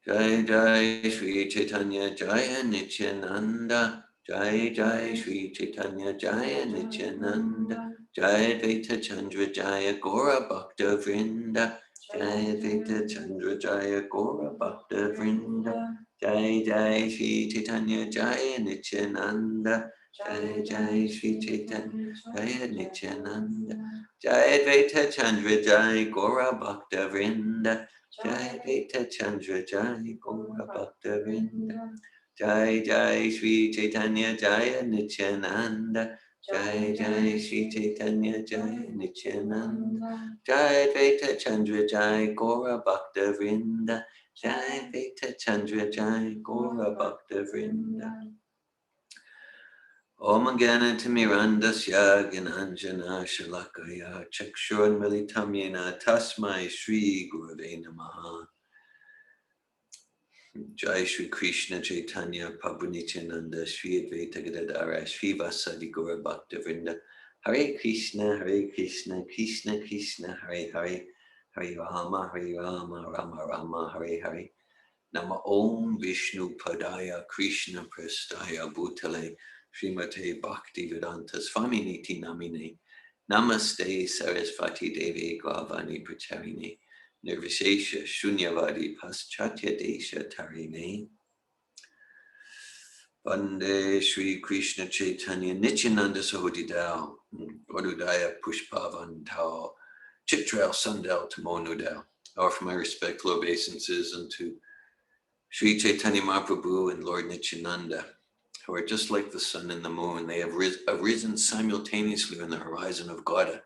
Jai Jai Shri Chaitanya Jaya Nityananda. Jai Jai Shri Chaitanya Jaya Nityananda. Jai Advaita Chandra Jaya Gora Bhakta Vrinda. Jai Advaita Chandra Jaya Gora Bhakta Vrinda. Jai Jai Shri Chaitanya Jaya Nityananda. Jai Jai Shri Chaitanya Jaya Nityananda. Jai Advaita Chandra Jaya Gora Bhakta Vrinda. Jai Advaita Chandra Jai Gora Bhakta Vrinda. Jai Jai Shri Chaitanya Jaya Nityananda. Jai Jai Shri Chaitanya Jaya Nityananda. Jai Advaita Chandra Jai Gora Bhakta Vrinda. Jai Advaita Chandra Jai Gora Bhakta Vrinda. Om Ganatimirandasya Gananjana Shalakaya Chakshurunmilitam Yena Tasmai Shri Gurave Namaha. Jai Shri Krishna Chaitanya Prabhu Nityananda Shri Advaita Gadadara Shri Vasadi Gaura Bhakta Vrinda. Hare Krishna Krishna Krishna Hare Hare, Hare Rama Rama Rama Hare Hare. Nama Om Vishnu Padaya Krishna Prastaya Bhutale Srimate Bhakti Vedanta Swami Niti Namine. Namaste Sarasvati Devi Gravani Pracharine. Nirvishesha Shunyavadi Paschatya Desha Tarine. Vande Shri Krishna Chaitanya Nityananda Sahodidao Vadudaya Pushpavan Tao Chitrail Sundal Tamonudao. I offer my respectful obeisances unto Sri Chaitanya Mahaprabhu and Lord Nityananda, who are just like the sun and the moon. They have arisen simultaneously on the horizon of Gauda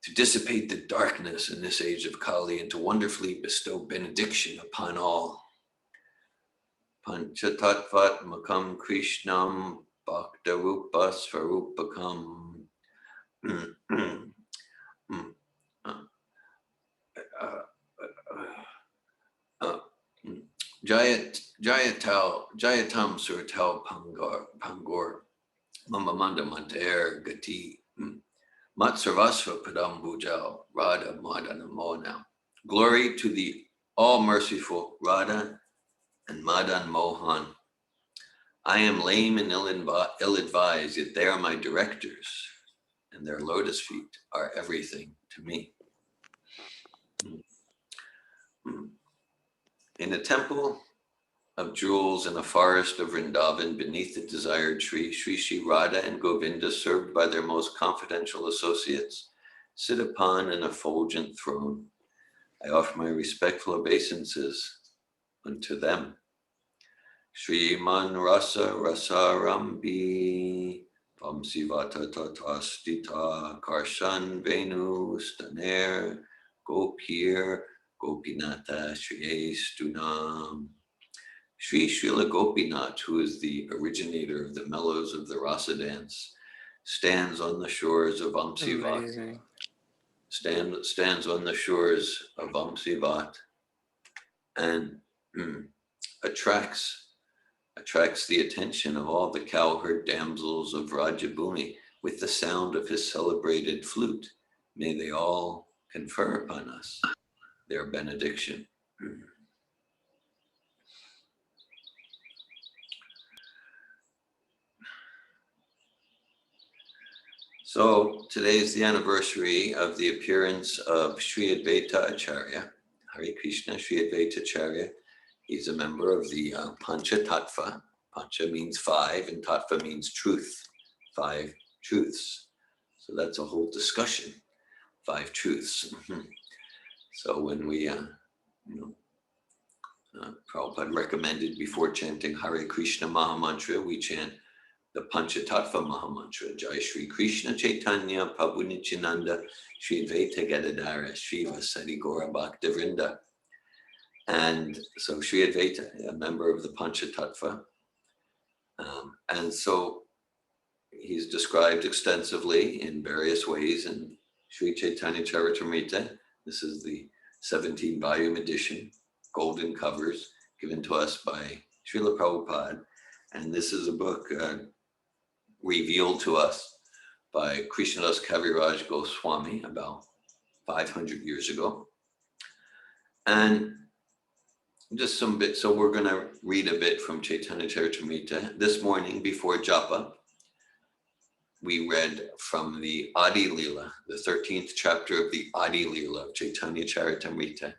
to dissipate the darkness in this age of Kali and to wonderfully bestow benediction upon all. Panchatattvat makam Krishnam bhakta rupa svarupakam. Jayatam surtal pangor mamamanda manter gati matsarvasva padam bujal Radha Madana Mona. Glory to the all-merciful Radha and Madan Mohan. I am lame and ill-advised, yet they are my directors, and their lotus feet are everything to me. In a temple of jewels in a forest of Vrindavan, beneath the desired tree, Sri Sri Radha and Govinda, served by their most confidential associates, sit upon an effulgent throne. I offer my respectful obeisances unto them. Shriman Rasa Rasarambi Vamsivata Tatastita Karshan Venu Staner Gopir Gopinata Shri Stunam. Sri Srila Gopinath, who is the originator of the mellows of the rasa dance, stands on the shores of Vamsivat. Stands on the shores of Vamsivat and attracts the attention of all the cowherd damsels of Rajabhumi with the sound of his celebrated flute. May they all confer upon us their benediction. So today is the anniversary of the appearance of Sri Advaita Acarya. Hare Krishna, Sri Advaita Acarya. He's a member of the Pancha Tattva. Pancha means five and Tattva means truth. 5 truths. So that's a whole discussion. 5 truths. So when we, Prabhupada recommended before chanting Hare Krishna Mahamantra, we chant the Panchatattva Mahamantra. Jai Shri Krishna Chaitanya Prabhu Nityananda Shri Advaita Gadadara Shri Vasadi Gaura Bhakta Vrinda. And so Shri Advaita, a member of the Panchatattva. And so he's described extensively in various ways in Sri Chaitanya Charitamrita. This is the 17-volume edition, golden covers, given to us by Srila Prabhupada. And this is a book revealed to us by Krishnadas Kaviraj Goswami about 500 years ago. And just some bit. So we're going to read a bit from Chaitanya Charitamrita. This morning before Japa, we read from the Adi Lila, the 13th chapter of the Adi Lila of Chaitanya Charitamrita.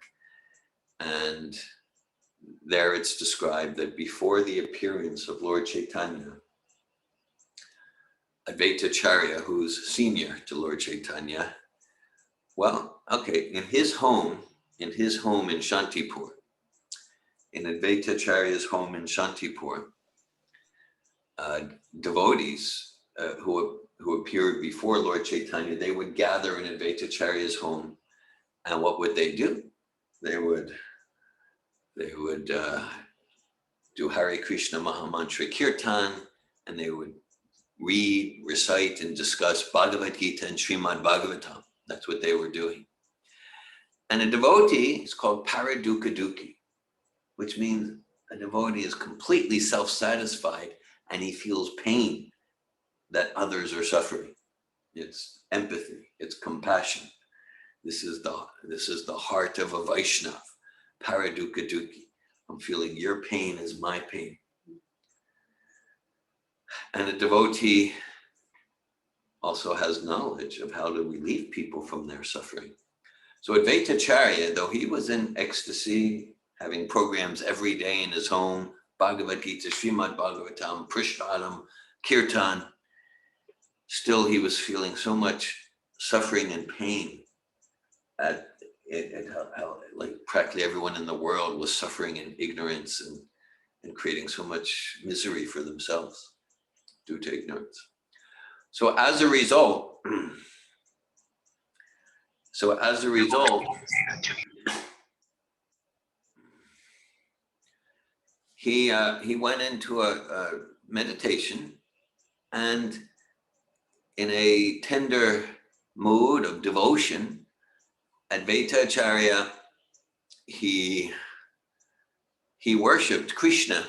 And there it's described that before the appearance of Lord Chaitanya, Advaita Acarya, who's senior to Lord Chaitanya, well, okay, in his home in Shantipur, in Advaita Acharya's home in Shantipur, devotees who appeared before Lord Chaitanya, they would gather in Advaita Acharya's home, and what would they do? They would do Hare Krishna Mahamantra Kirtan, and they would read, recite, and discuss Bhagavad Gita and Srimad Bhagavatam. That's what they were doing. And a devotee is called Paradukaduki, which means a devotee is completely self-satisfied and he feels pain that others are suffering. It's empathy, it's compassion. This is the heart of a Vaishnava, Paradukaduki. I'm feeling your pain is my pain. And a devotee also has knowledge of how to relieve people from their suffering. So Advaita Acharya, though he was in ecstasy, having programs every day in his home, Bhagavad Gita, Srimad Bhagavatam, Prashadam, Kirtan, still he was feeling so much suffering and pain at how like practically everyone in the world was suffering in ignorance and creating so much misery for themselves due to ignorance. So as a result, he went into a meditation, and in a tender mood of devotion, Advaita Acharya, he worshipped Krishna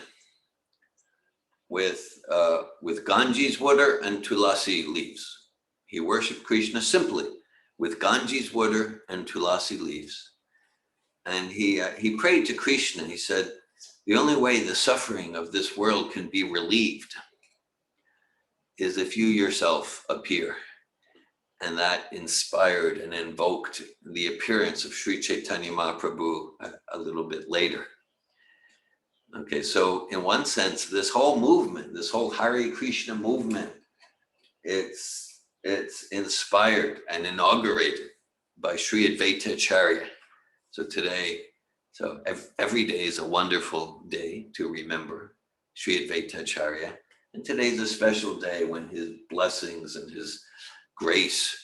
with Ganges water and tulasi leaves. He worshipped Krishna simply with Ganges water and tulasi leaves. And he prayed to Krishna. He said, the only way the suffering of this world can be relieved is if you yourself appear. And that inspired and invoked the appearance of Sri Chaitanya Mahaprabhu a little bit later. Okay, so in one sense, this whole movement, this whole Hare Krishna movement, it's inspired and inaugurated by Sri Advaita Acharya. So every day is a wonderful day to remember Sri Advaita Acharya. And today's a special day when his blessings and his grace,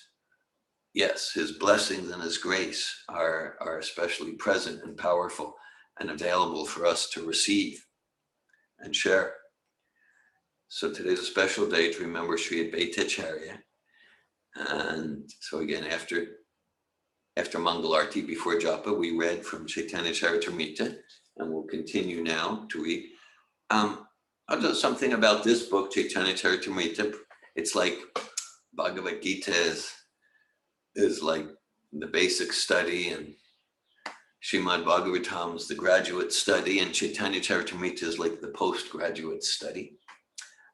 yes, his blessings and his grace are especially present and powerful and available for us to receive and share. So today's a special day to remember Sri Advaita Acharya. And so again, after Mangalarti, before Japa, we read from Chaitanya Charitamrita, and we'll continue now to read. I'll do something about this book, Chaitanya Charitamrita. It's like Bhagavad Gita is like the basic study, and Srimad Bhagavatam is the graduate study, and Chaitanya Charitamrita is like the postgraduate study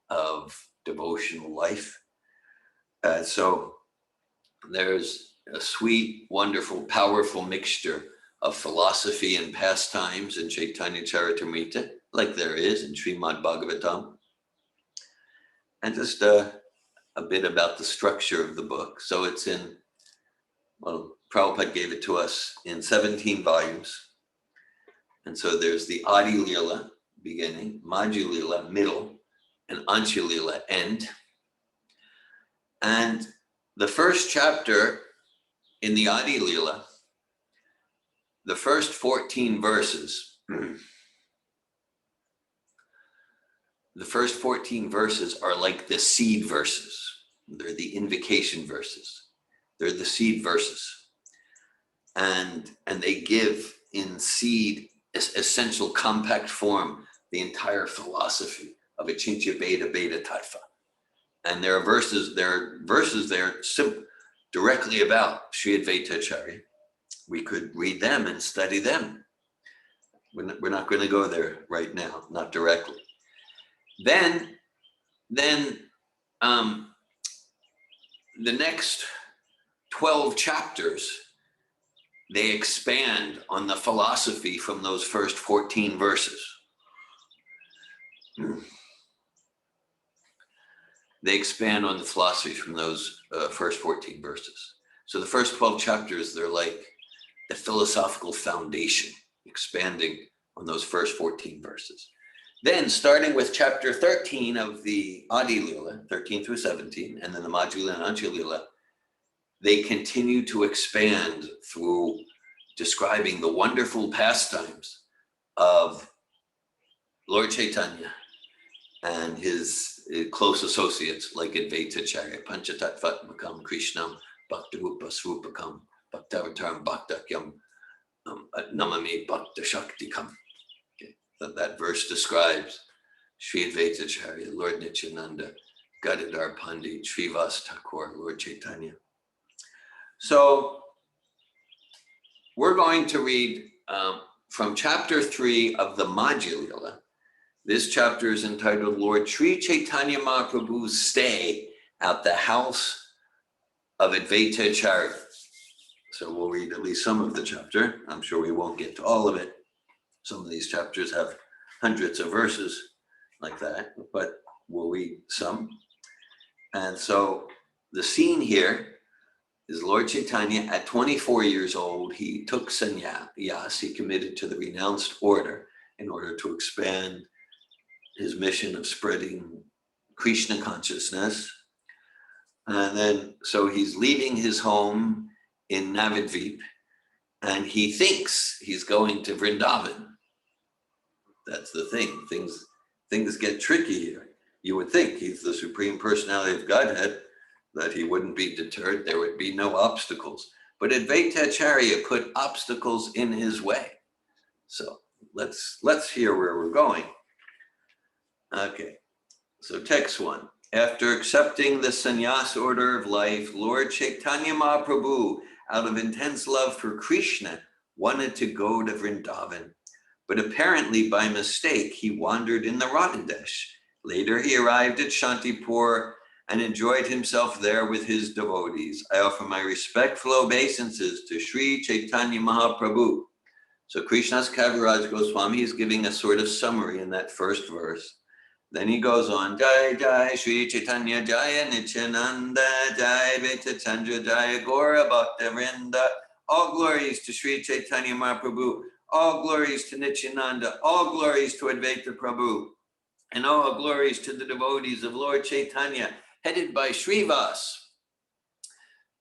of devotional life. So there's a sweet, wonderful, powerful mixture of philosophy and pastimes in Chaitanya Charitamrita, like there is in Srimad Bhagavatam. And just a bit about the structure of the book. So it's Prabhupada gave it to us in 17 volumes. And so there's the Adi Lila, beginning, Madhya-lila, middle, and Ansha-lila, end. And the first chapter in the Adi Lila, the first 14 verses, the first 14 verses are like the seed verses. They're the invocation verses. They're the seed verses. And they give in seed, essential compact form, the entire philosophy of Achintya Bheda Bheda Tattva. And there are verses there directly about Sri Advaita Acharya. We could read them and study them. We're not going to go there right now, not directly. Then the next 12 chapters, they expand on the philosophy from those first 14 verses. They expand on the philosophy from those first 14 verses. So the first 12 chapters, they're like the philosophical foundation, expanding on those first 14 verses. Then, starting with chapter 13 of the Adi-lila, 13 through 17, and then the Madhya-lila and Antya-lila, they continue to expand through describing the wonderful pastimes of Lord Chaitanya and his close associates like Advaita Acarya, Panchatattvatmakam Krishnam, Bhaktarupa Srupakam, Bhaktavataram Bhaktakyam, Namami Bhakta Shaktikam. Okay. That verse describes Sri Advaita Acarya, Lord Nityananda, Gadadhar Pandit, Srivas Thakur, Lord Chaitanya. So we're going to read from chapter 3 of the Madhya-lila. This chapter is entitled Lord Sri Chaitanya Mahaprabhu's Stay at the House of Advaita Acarya. So we'll read at least some of the chapter. I'm sure we won't get to all of it. Some of these chapters have hundreds of verses like that, but we'll read some. And so the scene here is Lord Chaitanya at 24 years old. He took sannyas. He committed to the renounced order in order to expand his mission of spreading Krishna consciousness. And then, so he's leaving his home in Navadvip, and he thinks he's going to Vrindavan. That's the thing. Things get tricky here. You would think he's the Supreme Personality of Godhead, that he wouldn't be deterred. There would be no obstacles. But Advaita Acarya put obstacles in his way. So let's hear where we're going. Okay, so text 1. After accepting the sannyas order of life, Lord Chaitanya Mahaprabhu, out of intense love for Krishna, wanted to go to Vrindavan. But apparently by mistake, he wandered in the Radhadesh. Later, he arrived at Shantipur and enjoyed himself there with his devotees. I offer my respectful obeisances to Sri Chaitanya Mahaprabhu. So Krishnadas Kaviraj Goswami is giving a sort of summary in that first verse. Then he goes on, Jai Jai Sri Chaitanya Jaya Nityananda Jai Vaita Chandra Jaya Gora Bhakta Vrinda. All glories to Sri Chaitanya Mahaprabhu. All glories to Nityananda. All glories to Advaita Prabhu. And all glories to the devotees of Lord Chaitanya, headed by Srivas.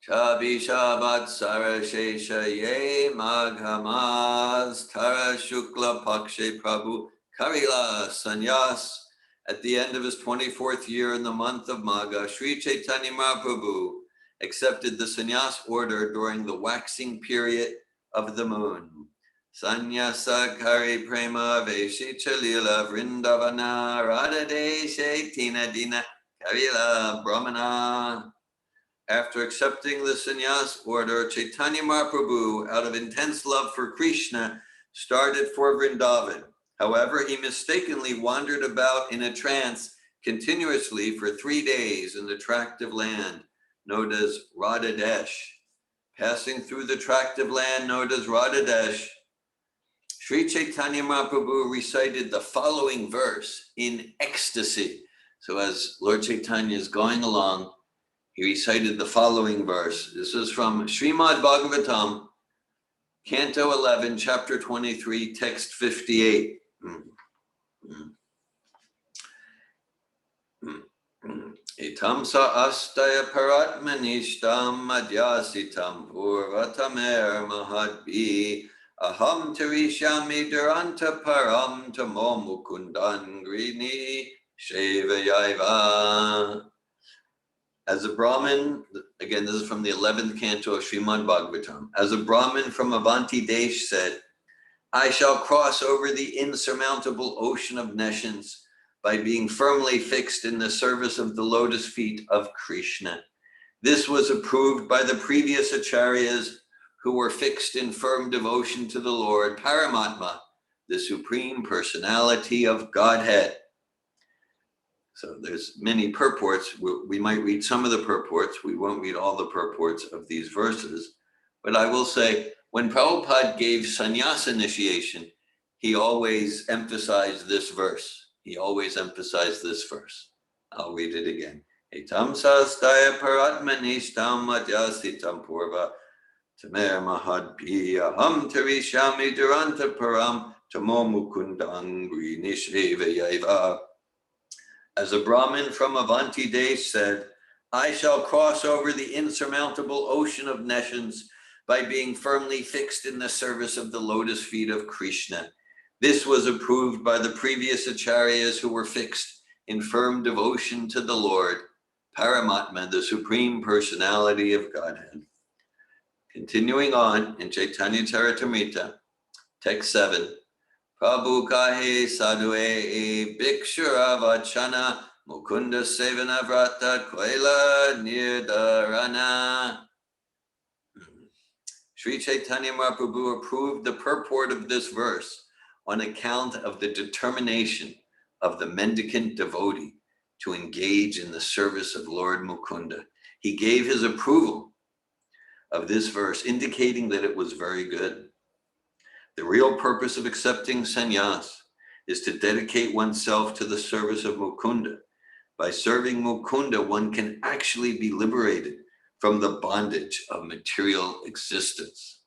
Chabi Shabbat Sara Shesha Ye Maghamaz Tara Shukla Pakshe Prabhu Karila Sanyas. At the end of his 24th year in the month of Magha, Sri Chaitanya Mahaprabhu accepted the sannyas order during the waxing period of the moon. Sannyasa Kari Prema Veshicha Lila Vrindavana Radhadeshe Tina Dina Karila Brahmana. After accepting the sannyas order, Chaitanya Mahaprabhu, out of intense love for Krishna, started for Vrindavan. However, he mistakenly wandered about in a trance continuously for 3 days in the tract of land known as Radhadesh. Passing through the tract of land known as Radhadesh, Sri Chaitanya Mahaprabhu recited the following verse in ecstasy. So as Lord Chaitanya is going along, he recited the following verse. This is from Srimad Bhagavatam, Canto 11, Chapter 23, Text 58. Itam sa astaya paratmanishtam madhyasitam purvatamer mahadbi aham tarishami duranta param tamo mukundan grini shevayaiva. As a Brahmin, again, this is from the 11th canto of Srimad Bhagavatam. As a Brahmin from Avanti Desh said, I shall cross over the insurmountable ocean of nescience by being firmly fixed in the service of the lotus feet of Krishna. This was approved by the previous acharyas who were fixed in firm devotion to the Lord, Paramatma, the Supreme Personality of Godhead. So there's many purports. We might read some of the purports. We won't read all the purports of these verses. But I will say, when Prabhupada gave sannyas initiation, he always emphasized this verse. He always emphasized this verse. I'll read it again. Etam sastaya paratmanishtam madhyasitam purva tamer mahadpiya ham tarishami duranta param tamo mukundangri nishevayaiva. As a Brahmin from Avanti Desh said, I shall cross over the insurmountable ocean of nations by being firmly fixed in the service of the lotus feet of Krishna. This was approved by the previous acharyas who were fixed in firm devotion to the Lord, Paramatma, the Supreme Personality of Godhead. Continuing on in Chaitanya Charitamrita, text 7, Prabhu kahe sadhue bhikshura vachana mukunda sevana vrata koila nirdarana. Sri Chaitanya Mahaprabhu approved the purport of this verse on account of the determination of the mendicant devotee to engage in the service of Lord Mukunda. He gave his approval of this verse, indicating that it was very good. The real purpose of accepting sannyas is to dedicate oneself to the service of Mukunda. By serving Mukunda, one can actually be liberated from the bondage of material existence.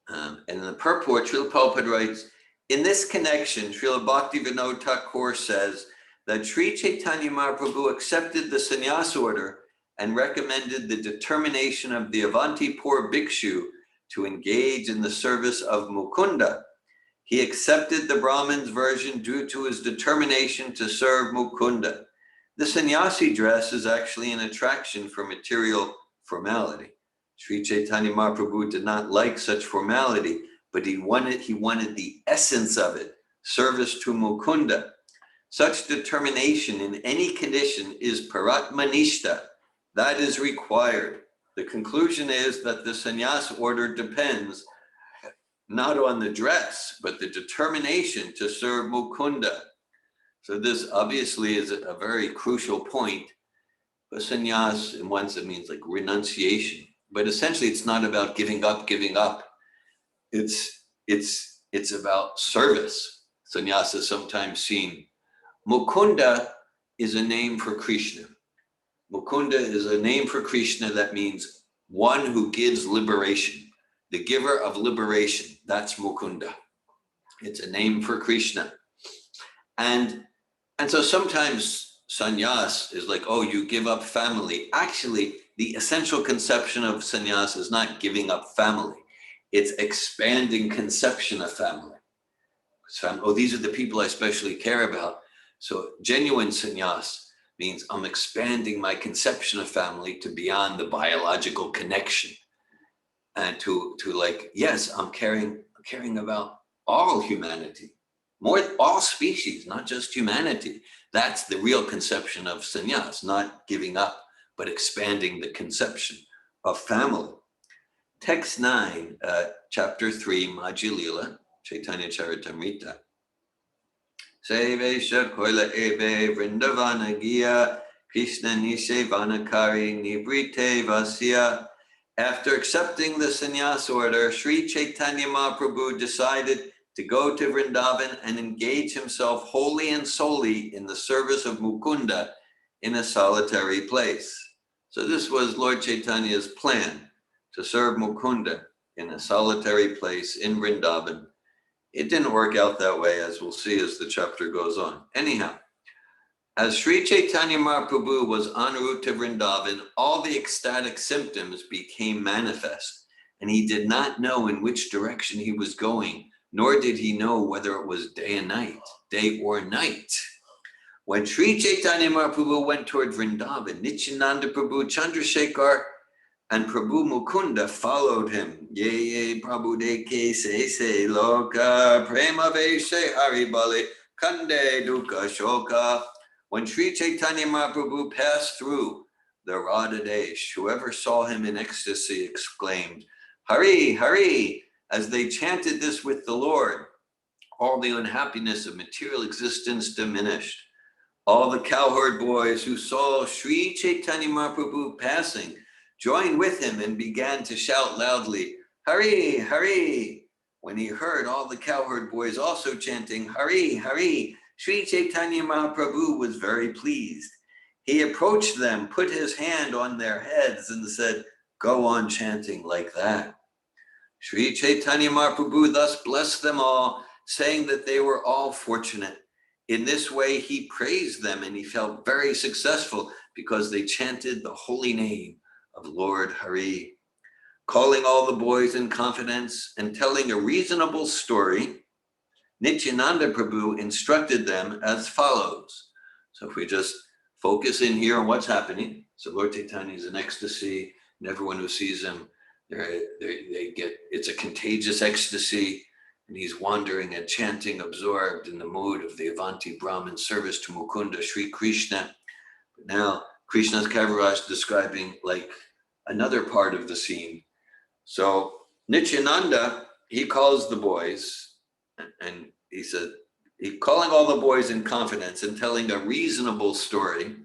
And in the purport, Srila Prabhupada writes, in this connection, Srila Bhaktivinoda Thakur says that Sri Chaitanya Mahaprabhu accepted the sannyas order and recommended the determination of the Avantipur Bhikshu to engage in the service of Mukunda. He accepted the Brahmin's version due to his determination to serve Mukunda. The sannyasi dress is actually an attraction for material formality. Sri Chaitanya Mahaprabhu did not like such formality, but he wanted the essence of it, service to Mukunda. Such determination in any condition is paratmanishta. That is required. The conclusion is that the sannyas order depends not on the dress, but the determination to serve Mukunda. So this obviously is a very crucial point. But sannyas, in one sense, means like renunciation. But essentially, it's not about giving up. It's about service. Sannyasa is sometimes seen. Mukunda is a name for Krishna. Mukunda is a name for Krishna that means one who gives liberation. The giver of liberation, that's Mukunda. It's a name for Krishna. And so sometimes sannyas is like, oh, you give up family. Actually, the essential conception of sannyas is not giving up family. It's expanding conception of family. Oh, these are the people I especially care about. So genuine sannyas means I'm expanding my conception of family to beyond the biological connection. And to like, yes, I'm caring about all humanity, all species, not just humanity. That's the real conception of sannyas, not giving up, but expanding the conception of family. Text 9, chapter 3, Madhya-lila, Chaitanya Charitamrita. Sevesha koila ebe vrindavana giya Krishna nishevanakari nibrite vasya. After accepting the sannyas order, Sri Chaitanya Mahaprabhu decided to go to Vrindavan and engage himself wholly and solely in the service of Mukunda in a solitary place. So this was Lord Chaitanya's plan, to serve Mukunda in a solitary place in Vrindavan. It didn't work out that way, as we'll see as the chapter goes on. Anyhow, as Sri Chaitanya Mahaprabhu was en route to Vrindavan, all the ecstatic symptoms became manifest, and he did not know in which direction he was going, nor did he know whether it was day or night. When Sri Chaitanya Mahaprabhu went toward Vrindavan, Nityananda Prabhu Chandrasekhar and Prabhu Mukunda followed him. Ye Prabhu deke se loka prema veshe haribali kande dukkha shoka. When Sri Chaitanya Mahaprabhu passed through the Radha Desh, whoever saw him in ecstasy exclaimed, Hari, Hari, As they chanted this with the Lord, all the unhappiness of material existence diminished. All the cowherd boys who saw Sri Chaitanya Mahaprabhu passing joined with him and began to shout loudly, Hari, Hari. When he heard all the cowherd boys also chanting, Hari, Hari, Sri Chaitanya Mahaprabhu was very pleased. He approached them, put his hand on their heads and said, go on chanting like that. Sri Chaitanya Mahaprabhu thus blessed them all, saying that they were all fortunate. In this way, he praised them and he felt very successful because they chanted the holy name of Lord Hari. Calling all the boys in confidence and telling a reasonable story, Nityananda Prabhu instructed them as follows. So if we just focus in here on what's happening. So Lord Chaitanya is in ecstasy, and everyone who sees him, they get, it's a contagious ecstasy, and he's wandering and chanting, absorbed in the mood of the Avanti Brahman service to Mukunda, Sri Krishna. But now Krishna's Kaviraj describing like another part of the scene. So Nityananda, he calls the boys, and he said, he calling all the boys in confidence and telling a reasonable story.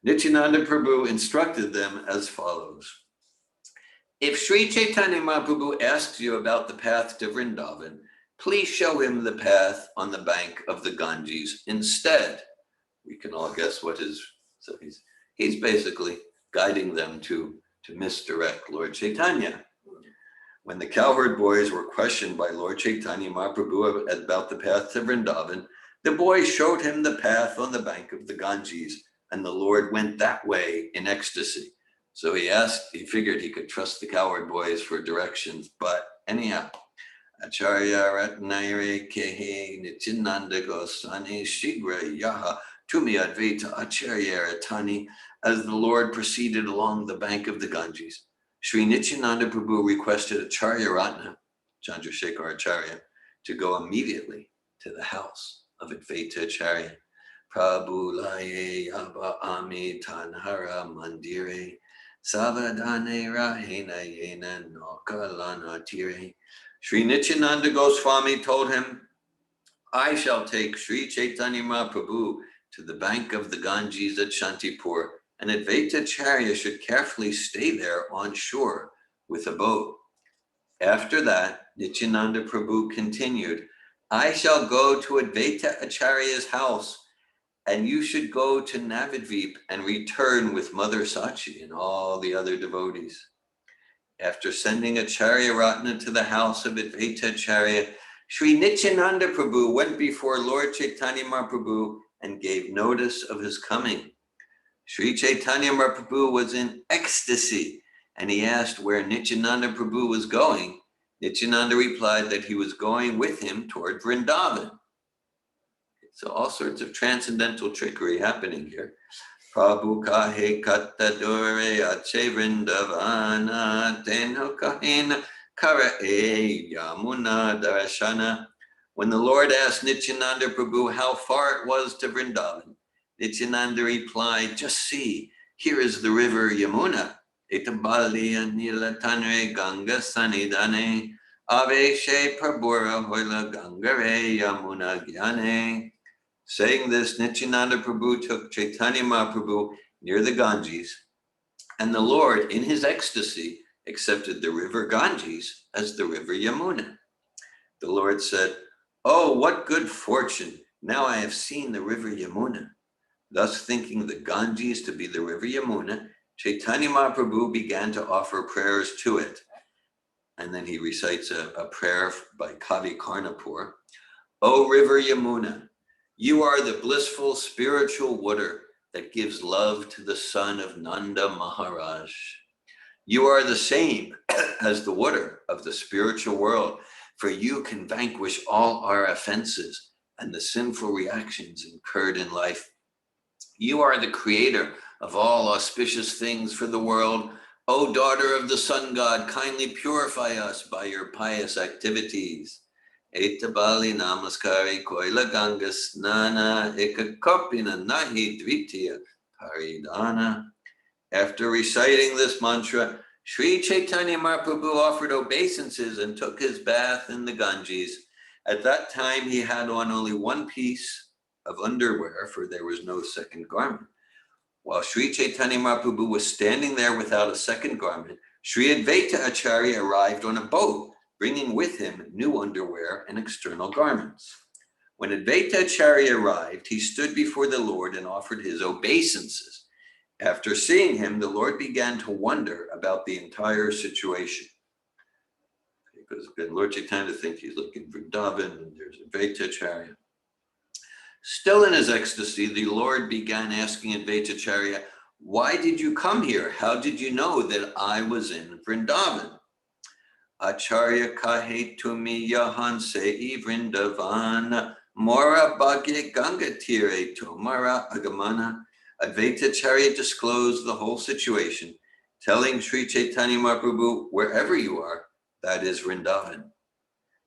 Nityananda Prabhu instructed them as follows. If Sri Chaitanya Mahaprabhu asks you about the path to Vrindavan, please show him the path on the bank of the Ganges instead. We can all guess what his, so he's basically guiding them to misdirect Lord Chaitanya. When the cowherd boys were questioned by Lord Chaitanya Mahaprabhu about the path to Vrindavan, the boys showed him the path on the bank of the Ganges, and the Lord went that way in ecstasy. So he figured he could trust the cowherd boys for directions, but anyhow, Acharya Ratnaire Kehe Nityananda Goswami Shigra Yaha Tumi Advaita Acarya Ratani. As the Lord proceeded along the bank of the Ganges, Sri Nityananda Prabhu requested Acharya Ratna, Chandrasekhar Acharya, to go immediately to the house of Advaita Acharya. Prabhu laye yaba ami tanhara mandire savadane rahena yena nokalana tire. Sri Nityananda Goswami told him, I shall take Sri Chaitanya Mahaprabhu to the bank of the Ganges at Shantipur, and Advaita Acharya should carefully stay there on shore with a boat. After that, Nityananda Prabhu continued, I shall go to Advaita Acharya's house, and you should go to Navadvip and return with Mother Sachi and all the other devotees. After sending Acharya Ratna to the house of Advaita Acharya, Sri Nityananda Prabhu went before Lord Chaitanya Mahaprabhu and gave notice of his coming. Sri Chaitanya Mahaprabhu was in ecstasy, and he asked where Nityananda Prabhu was going. Nityananda replied that he was going with him toward Vrindavan. So all sorts of transcendental trickery happening here. Prabhu kahe katta dore ache Vrindavana tenho kahena kara e yamuna darashana. When the Lord asked Nityananda Prabhu how far it was to Vrindavan, Nityananda replied, just see, here is the river Yamuna. Itabaliya nilatanre ganga sanidane aveshe prabhura hoila gangare yamuna gyane. Saying this, Nityananda Prabhu took Chaitanya Mahaprabhu near the Ganges, and the Lord, in his ecstasy, accepted the river Ganges as the river Yamuna. The Lord said, oh, what good fortune! Now I have seen the river Yamuna. Thus thinking the Ganges to be the river Yamuna, Chaitanya Mahaprabhu began to offer prayers to it. And then he recites a prayer by Kavi Karnapur. O river Yamuna, you are the blissful spiritual water that gives love to the son of Nanda Maharaj. You are the same as the water of the spiritual world, for you can vanquish all our offenses and the sinful reactions incurred in life. You are the creator of all auspicious things for the world. O daughter of the sun god, kindly purify us by your pious activities. Etabali namaskari koila ganga snana ekakopina nahi dvitiya paridana. After reciting this mantra, Sri Chaitanya Mahaprabhu offered obeisances and took his bath in the Ganges. At that time, he had on only one piece of underwear, for there was no second garment. While Sri Chaitanya Mahaprabhu was standing there without a second garment, Sri Advaita Acharya arrived on a boat, bringing with him new underwear and external garments. When Advaita Acharya arrived, he stood before the Lord and offered his obeisances. After seeing him, the Lord began to wonder about the entire situation. Because Lord Chaitanya thinks he's looking for Vrindavan, and there's Advaita Acharya. Still in his ecstasy, the Lord began asking Advaita Acharya, why did you come here? How did you know that I was in Vrindavan? Acharya kahe tumi yahan sei Vrindavan, mora bhagya ganga tire tomara agamana. Advaita Acharya disclosed the whole situation, telling Sri Chaitanya Mahaprabhu, wherever you are, that is Vrindavan.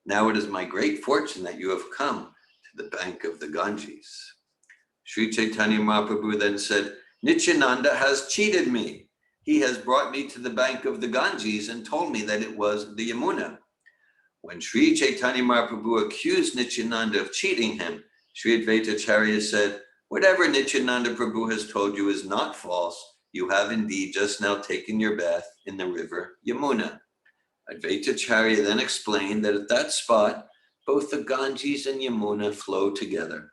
Now it is my great fortune that you have come to the bank of the Ganges. Sri Chaitanya Mahaprabhu then said, Nityananda has cheated me. He has brought me to the bank of the Ganges and told me that it was the Yamuna. When Sri Chaitanya Mahaprabhu accused Nityananda of cheating him, Sri Advaita Acharya said, whatever Nityananda Prabhu has told you is not false. You have indeed just now taken your bath in the river Yamuna. Advaita Acharya then explained that at that spot, both the Ganges and Yamuna flow together.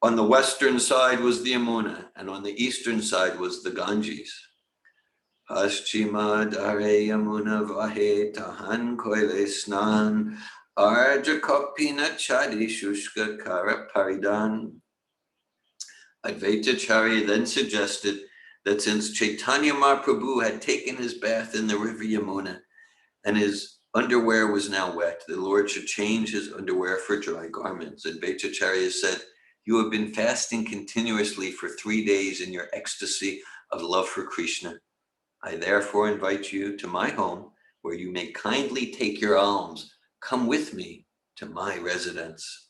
On the western side was the Yamuna, and on the eastern side was the Ganges. Paschima dare Yamuna vahe tahan koile snan, arja kopina chadi shushka kara paridan. Advaita Acharya then suggested that since Chaitanya Mahaprabhu had taken his bath in the river Yamuna and his underwear was now wet, the Lord should change his underwear for dry garments. Advaita Acharya said, you have been fasting continuously for 3 days in your ecstasy of love for Krishna. I therefore invite you to my home where you may kindly take your alms. Come with me to my residence.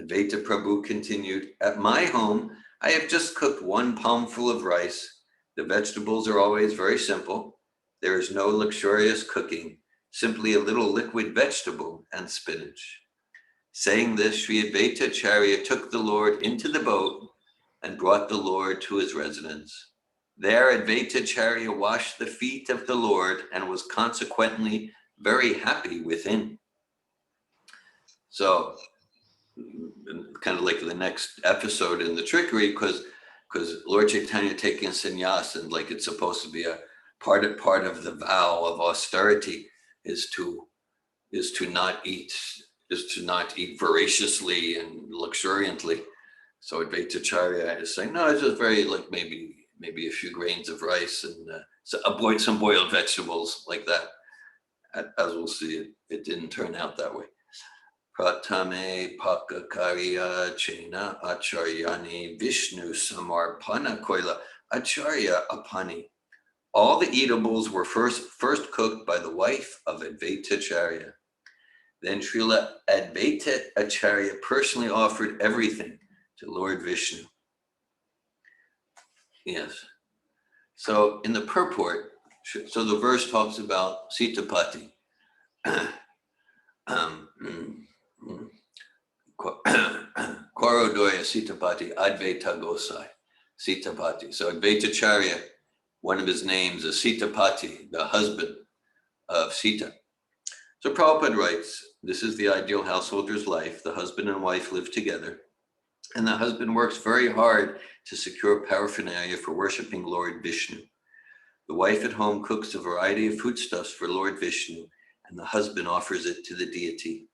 Advaita Prabhu continued, at my home, I have just cooked 1 palmful of rice. The vegetables are always very simple. There is no luxurious cooking, simply a little liquid vegetable and spinach. Saying this, Sri Advaita Acharya took the Lord into the boat and brought the Lord to his residence. There, Advaita Acharya washed the feet of the Lord and was consequently very happy within. So, kind of like the next episode in the trickery, because Lord Chaitanya taking sannyas, and like it's supposed to be a part of the vow of austerity is to not eat voraciously and luxuriantly. So Advaita Acharya is saying, no, it's just very like maybe a few grains of rice and some boiled vegetables like that. As we'll see, it didn't turn out that way. Pratame Pakakarya Chena Acharyani Vishnu Samarpana Koila Acharya Apani. All the eatables were first cooked by the wife of Advaita Acharya. Then Srila Advaita Acharya personally offered everything to Lord Vishnu. Yes. So in the purport, so the verse talks about Sitapati. Korodoya Sitapati, Advaita Gosai, Sitapati. So Advaita Acharya, one of his names is Sitapati, the husband of Sita. So Prabhupada writes, this is the ideal householder's life. The husband and wife live together, and the husband works very hard to secure paraphernalia for worshiping Lord Vishnu. The wife at home cooks a variety of foodstuffs for Lord Vishnu, and the husband offers it to the deity.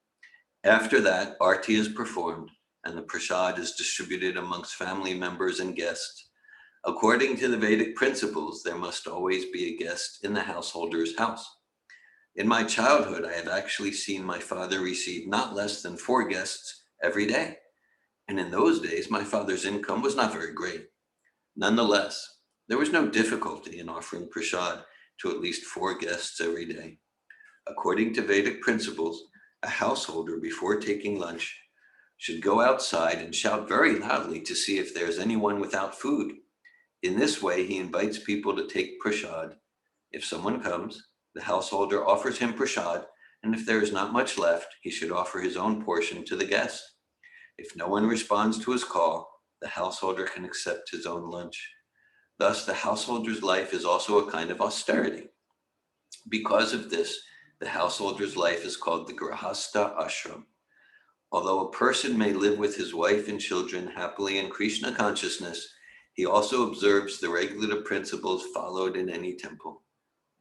After that, arti is performed, and the prasad is distributed amongst family members and guests. According to the Vedic principles, there must always be a guest in the householder's house. In my childhood, I have actually seen my father receive not less than 4 guests every day. And in those days, my father's income was not very great. Nonetheless, there was no difficulty in offering prasad to at least 4 guests every day. According to Vedic principles, a householder before taking lunch should go outside and shout very loudly to see if there's anyone without food. In this way, he invites people to take prasad. If someone comes, the householder offers him prasad, and if there is not much left, he should offer his own portion to the guest. If no one responds to his call, the householder can accept his own lunch. Thus, the householder's life is also a kind of austerity. Because of this, the householder's life is called the Grahastha Ashram. Although a person may live with his wife and children happily in Krishna consciousness, he also observes the regulative principles followed in any temple.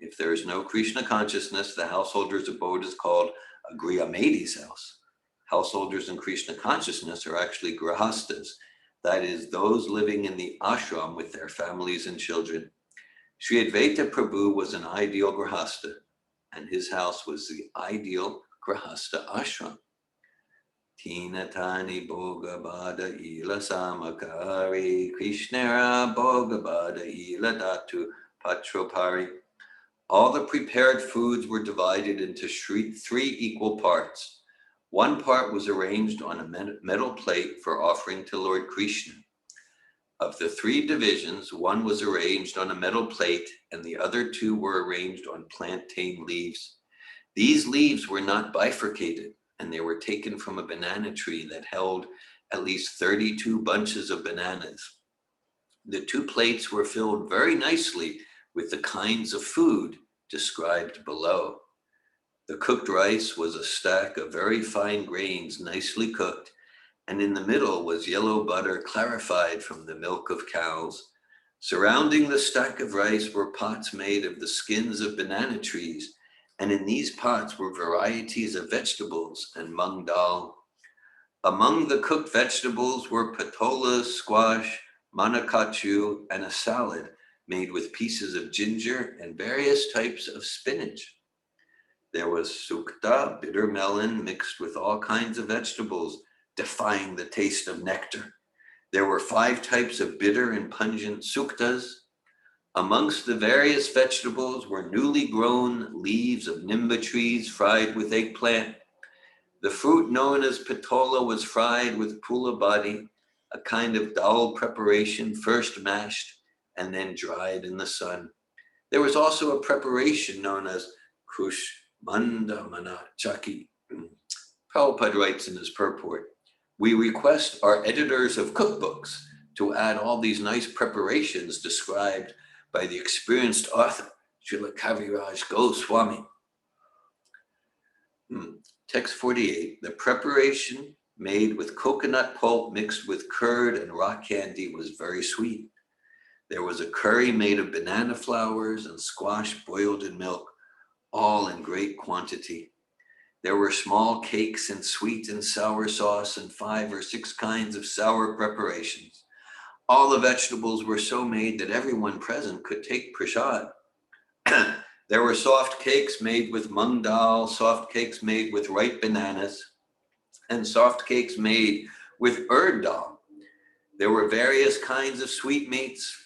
If there is no Krishna consciousness, the householder's abode is called a Griyamedi's house. Householders in Krishna consciousness are actually grahastas, that is, those living in the ashram with their families and children. Sri Advaita Prabhu was an ideal grahasta, and his house was the ideal grahasta ashram. Tina Tani Bhogabada Ila Samakari Krishnara Bhogabada Ila Datu Patropari. All the prepared foods were divided into three equal parts. One part was arranged on a metal plate for offering to Lord Krishna. Of the three divisions, one was arranged on a metal plate and the other two were arranged on plantain leaves. These leaves were not bifurcated, and they were taken from a banana tree that held at least 32 bunches of bananas. The two plates were filled very nicely with the kinds of food described below. The cooked rice was a stack of very fine grains nicely cooked, and in the middle was yellow butter clarified from the milk of cows. Surrounding the stack of rice were pots made of the skins of banana trees, and in these pots were varieties of vegetables and mung dal. Among the cooked vegetables were patolas, squash, manakachu, and a salad made with pieces of ginger and various types of spinach. There was sukta, bitter melon, mixed with all kinds of vegetables, defying the taste of nectar. There were 5 types of bitter and pungent suktas. Amongst the various vegetables were newly grown leaves of nimba trees fried with eggplant. The fruit known as patola was fried with pulabadi, a kind of dal preparation first mashed and then dried in the sun. There was also a preparation known as kushmandamana chaki. Prabhupada writes in his purport, "We request our editors of cookbooks to add all these nice preparations described by the experienced author, Srila Kaviraj Goswami." Text 48, the preparation made with coconut pulp mixed with curd and rock candy was very sweet. There was a curry made of banana flowers and squash boiled in milk, all in great quantity. There were small cakes in sweet and sour sauce and 5 or 6 kinds of sour preparations. All the vegetables were so made that everyone present could take prasad. There were soft cakes made with mung dal, soft cakes made with ripe bananas, and soft cakes made with urd dal. There were various kinds of sweetmeats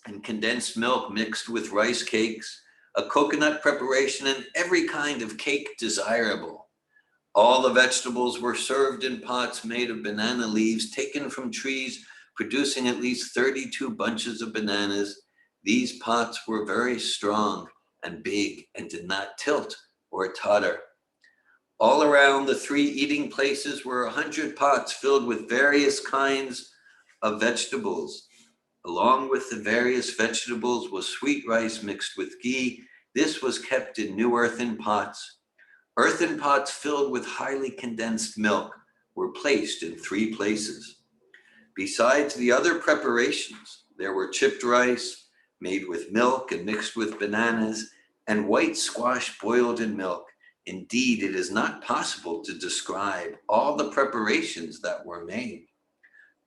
and condensed milk mixed with rice cakes, a coconut preparation, and every kind of cake desirable. All the vegetables were served in pots made of banana leaves taken from trees producing at least 32 bunches of bananas. These pots were very strong and big and did not tilt or totter. All around the 3 eating places were 100 pots filled with various kinds of vegetables. Along with the various vegetables was sweet rice mixed with ghee. This was kept in new earthen pots. Earthen pots filled with highly condensed milk were placed in 3 places. Besides the other preparations, there were chipped rice made with milk and mixed with bananas, and white squash boiled in milk. Indeed, it is not possible to describe all the preparations that were made.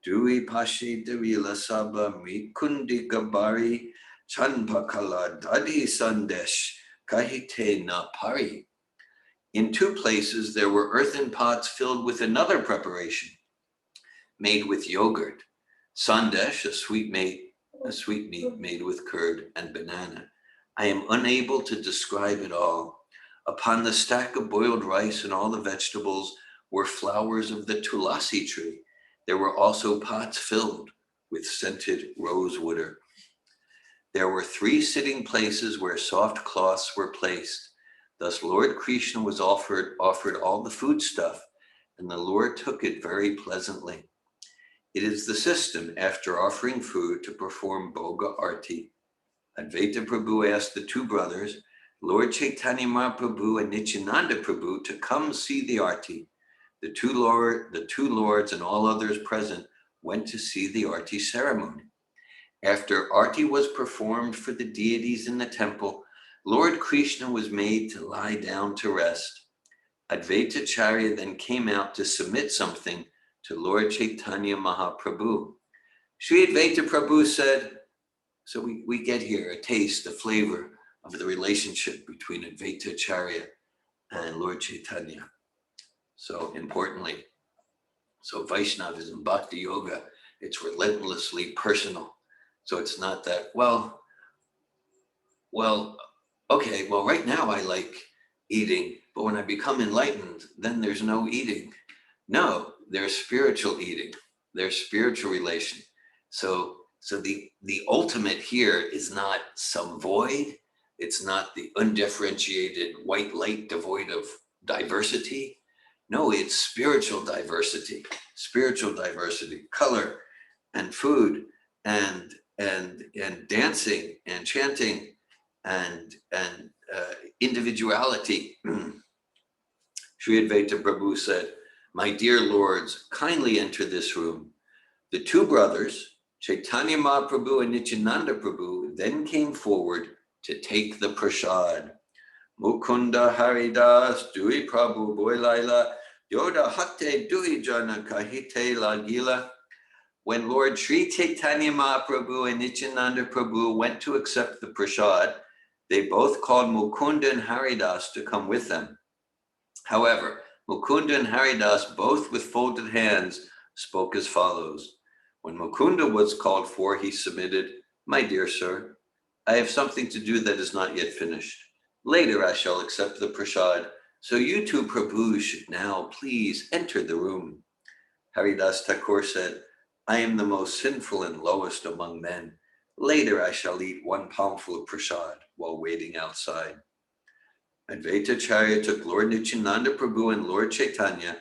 Dui Pashi Devila Saba Mikundi Gabari Chanpakala Dadi Sandesh Kahite Na Pari. In 2 places, there were earthen pots filled with another preparation made with yogurt, sandesh, a sweetmeat made with curd and banana. I am unable to describe it all. Upon the stack of boiled rice and all the vegetables were flowers of the tulasi tree. There were also pots filled with scented rosewater. There were 3 sitting places where soft cloths were placed. Thus Lord Krishna was offered all the foodstuff, and the Lord took it very pleasantly. It is the system after offering food to perform Bhoga Arti. Advaita Prabhu asked the 2 brothers, Lord Chaitanya Mahaprabhu and Nityananda Prabhu, to come see the Arti. The two lords and all others present went to see the Arti ceremony. After Arti was performed for the deities in the temple, Lord Krishna was made to lie down to rest. Advaita Acharya then came out to submit something to Lord Chaitanya Mahaprabhu. Sri Advaita Prabhu said, so we get here a taste, a flavor of the relationship between Advaita Acharya and Lord Chaitanya. So importantly, so Vaishnavism, Bhakti Yoga, it's relentlessly personal. So it's not that, well, okay, well, right now I like eating, but when I become enlightened, then there's no eating. No, there's spiritual eating, there's spiritual relation. So the ultimate here is not some void. It's not the undifferentiated white light devoid of diversity. No, it's spiritual diversity, color and food and dancing and chanting and individuality. Sri Advaita Prabhu said, my dear lords, kindly enter this room. The 2 brothers, Chaitanya Mahaprabhu and Nityananda Prabhu, then came forward to take the prasad. Mukunda Haridas, Dui Prabhu Boilaila, Yoda Hatte Dui Jana Kahite Lagila. When Lord Sri Chaitanya Mahaprabhu and Nityananda Prabhu went to accept the prasad, they both called Mukunda and Haridas to come with them. However, Mukunda and Haridas, both with folded hands, spoke as follows. When Mukunda was called for, he submitted, my dear sir, I have something to do that is not yet finished. Later I shall accept the prasad, so you 2 Prabhus should now please enter the room. Haridas Thakur said, I am the most sinful and lowest among men. Later I shall eat 1 palmful of prasad while waiting outside. Advaita Acharya took Lord Nityananda Prabhu and Lord Chaitanya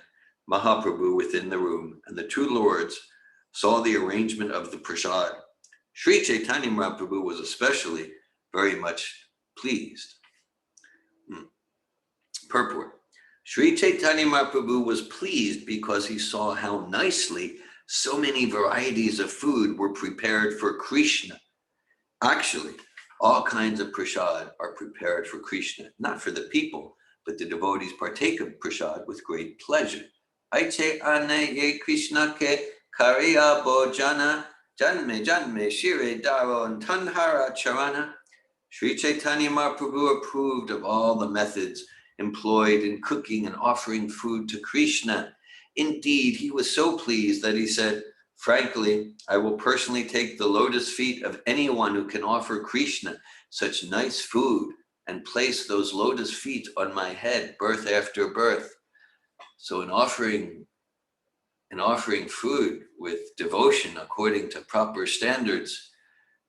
Mahaprabhu within the room, and the 2 lords saw the arrangement of the prasad. Sri Chaitanya Mahaprabhu was especially very much pleased. Purport. Sri Chaitanya Mahaprabhu was pleased because he saw how nicely so many varieties of food were prepared for Krishna. Actually, all kinds of prasad are prepared for Krishna, not for the people, but the devotees partake of prasad with great pleasure. Aiche ane ye Krishna ke kariya bojana janme janme shire daron tanhara charana. Sri Chaitanya Mahaprabhu approved of all the methods employed in cooking and offering food to Krishna. Indeed, he was so pleased that he said, frankly, I will personally take the lotus feet of anyone who can offer Krishna such nice food and place those lotus feet on my head birth after birth. So in offering food with devotion according to proper standards,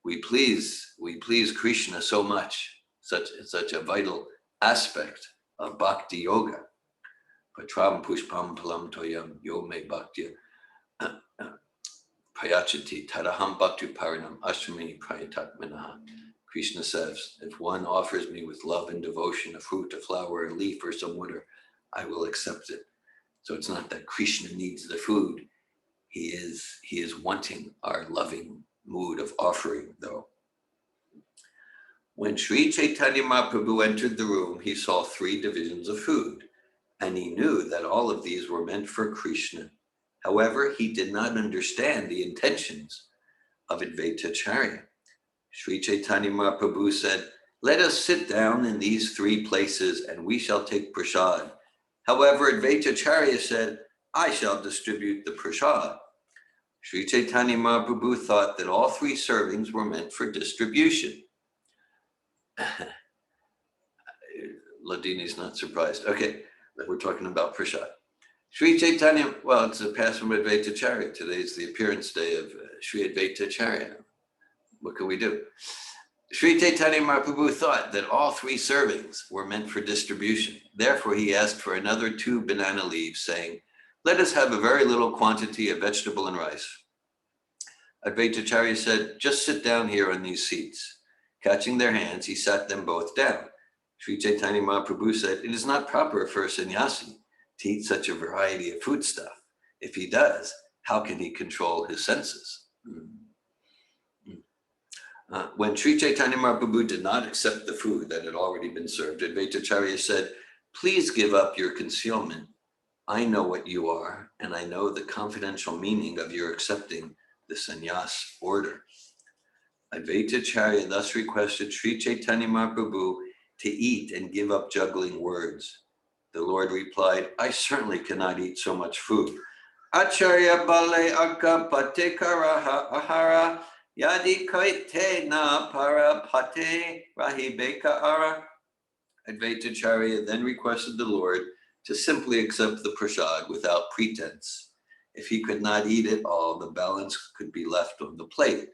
we please Krishna so much, such a vital aspect of Bhakti Yoga. Patram pushpam palam toyam yo me bhaktya prayachati tadaham bhakti parinam ashramini prayatatmanaha. Krishna says, if one offers me with love and devotion a fruit, a flower, a leaf, or some water, I will accept it. So it's not that Krishna needs the food. He is wanting our loving mood of offering, though. When Sri Chaitanya Mahaprabhu entered the room, he saw 3 divisions of food, and he knew that all of these were meant for Krishna. However, he did not understand the intentions of Advaita Acharya. Sri Chaitanya Mahaprabhu said, let us sit down in these 3 places and we shall take prasad. However, Advaita Acharya said, I shall distribute the prasad. Sri Chaitanya Mahaprabhu thought that all 3 servings were meant for distribution. Ladini's not surprised. Okay, we're talking about prasad. Sri Chaitanya, well, it's a pass from Advaita Acharya. Today is the appearance day of Sri Advaita Acharya. What can we do? Sri Chaitanya Mahaprabhu thought that all 3 servings were meant for distribution. Therefore, he asked for another 2 banana leaves, saying, "Let us have a very little quantity of vegetable and rice." Advaita Acharya said, "Just sit down here on these seats." Catching their hands, he sat them both down. Sri Chaitanya Mahaprabhu said, "It is not proper for a sannyasi to eat such a variety of foodstuff. If he does, how can he control his senses?" When Sri Chaitanya Mahaprabhu did not accept the food that had already been served, Advaita Acharya said, "Please give up your concealment. I know what you are, and I know the confidential meaning of your accepting the sannyas order." Advaita Acharya thus requested Sri Chaitanya Mahaprabhu to eat and give up juggling words. The Lord replied, "I certainly cannot eat so much food. Acharya bale akka pate karaha ahara yadi kaite na para pate rahibeka ara." Advaita Acharya then requested the Lord to simply accept the prasad without pretense. If he could not eat it all, the balance could be left on the plate.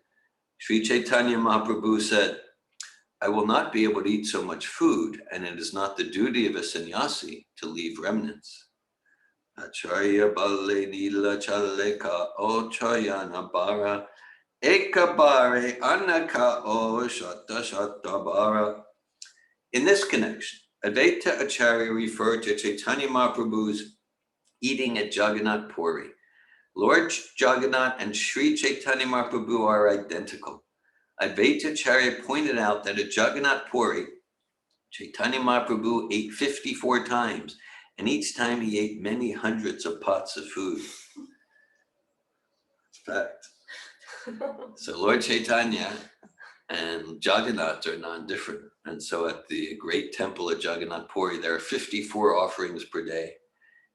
Sri Chaitanya Mahaprabhu said, "I will not be able to eat so much food, and it is not the duty of a sannyasi to leave remnants." Acharya bale nila chaleka o chayana bara ekabare anaka o shata shata bara. In this connection, Advaita Acharya referred to Chaitanya Mahaprabhu's eating at Jagannath Puri. Lord Jagannath and Sri Chaitanya Mahaprabhu are identical. Advaita Acharya pointed out that at Jagannath Puri, Chaitanya Mahaprabhu ate 54 times, and each time he ate many hundreds of pots of food. Fact. So Lord Chaitanya and Jagannath are non-different. And so at the great temple at Jagannath Puri, there are 54 offerings per day,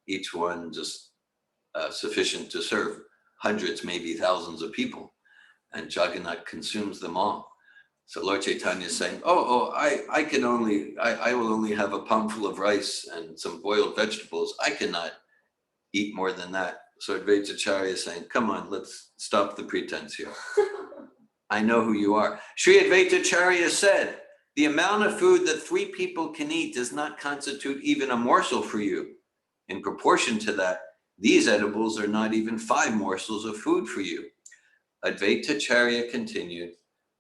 each one just sufficient to serve hundreds, maybe thousands of people. And Jagannath consumes them all. So Lord Chaitanya is saying, I will only have a palmful of rice and some boiled vegetables. I cannot eat more than that. So Advaita Acharya is saying, come on, let's stop the pretense here. I know who you are. Sri Advaita Acharya said, the amount of food that 3 people can eat does not constitute even a morsel for you. In proportion to that, these edibles are not even 5 morsels of food for you. Advaita Acharya continued,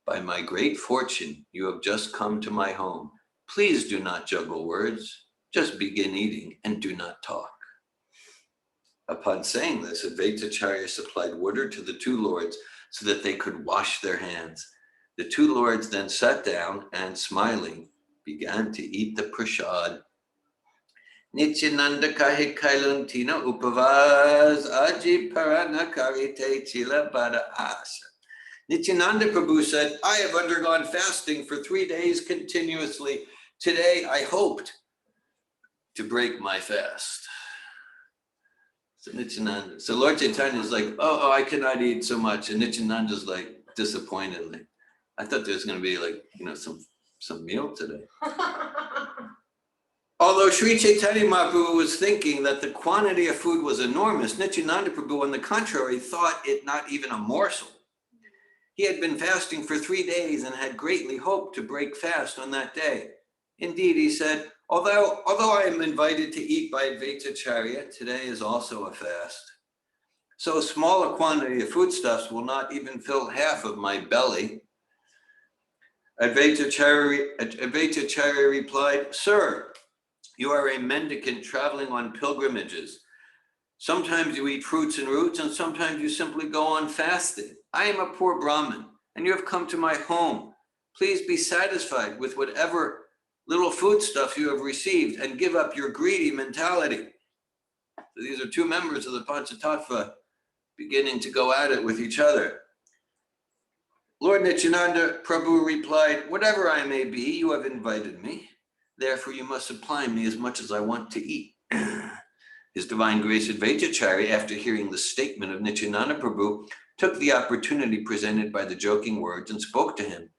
by my great fortune, you have just come to my home. Please do not juggle words. Just begin eating and do not talk. Upon saying this, Advaita Acharya supplied water to the 2 lords so that they could wash their hands. The 2 lords then sat down and, smiling, began to eat the prasad. Nityananda kahe kailuntina upavaz aji parana karite chila bada asa. Nityananda Prabhu said, I have undergone fasting for 3 days continuously. Today I hoped to break my fast. So Nityananda, so Lord Chaitanya is like, oh, I cannot eat so much. And Nityananda's like, disappointedly, I thought there was going to be like, some meal today. Although Sri Chaitanya Mahaprabhu was thinking that the quantity of food was enormous, Nityananda Prabhu, on the contrary, thought it not even a morsel. He had been fasting for 3 days and had greatly hoped to break fast on that day. Indeed, he said, although I am invited to eat by Advaita Acharya, today is also a fast. So small a quantity of foodstuffs will not even fill half of my belly. Advaita Acharya replied, Sir, you are a mendicant traveling on pilgrimages. Sometimes you eat fruits and roots, and sometimes you simply go on fasting. I am a poor Brahmin, and you have come to my home. Please be satisfied with whatever little foodstuff you have received and give up your greedy mentality. So these are 2 members of the Panchatattva beginning to go at it with each other. Lord Nityananda Prabhu replied, whatever I may be, you have invited me. Therefore, you must supply me as much as I want to eat. His Divine Grace Advaita Acharya, after hearing the statement of Nityananda Prabhu, took the opportunity presented by the joking words and spoke to him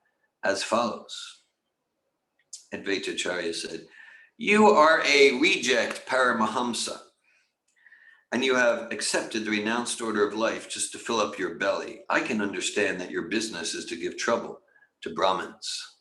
as follows. Advaita Acharya said, you are a reject Paramahamsa, and you have accepted the renounced order of life just to fill up your belly. I can understand that your business is to give trouble, to Brahmins.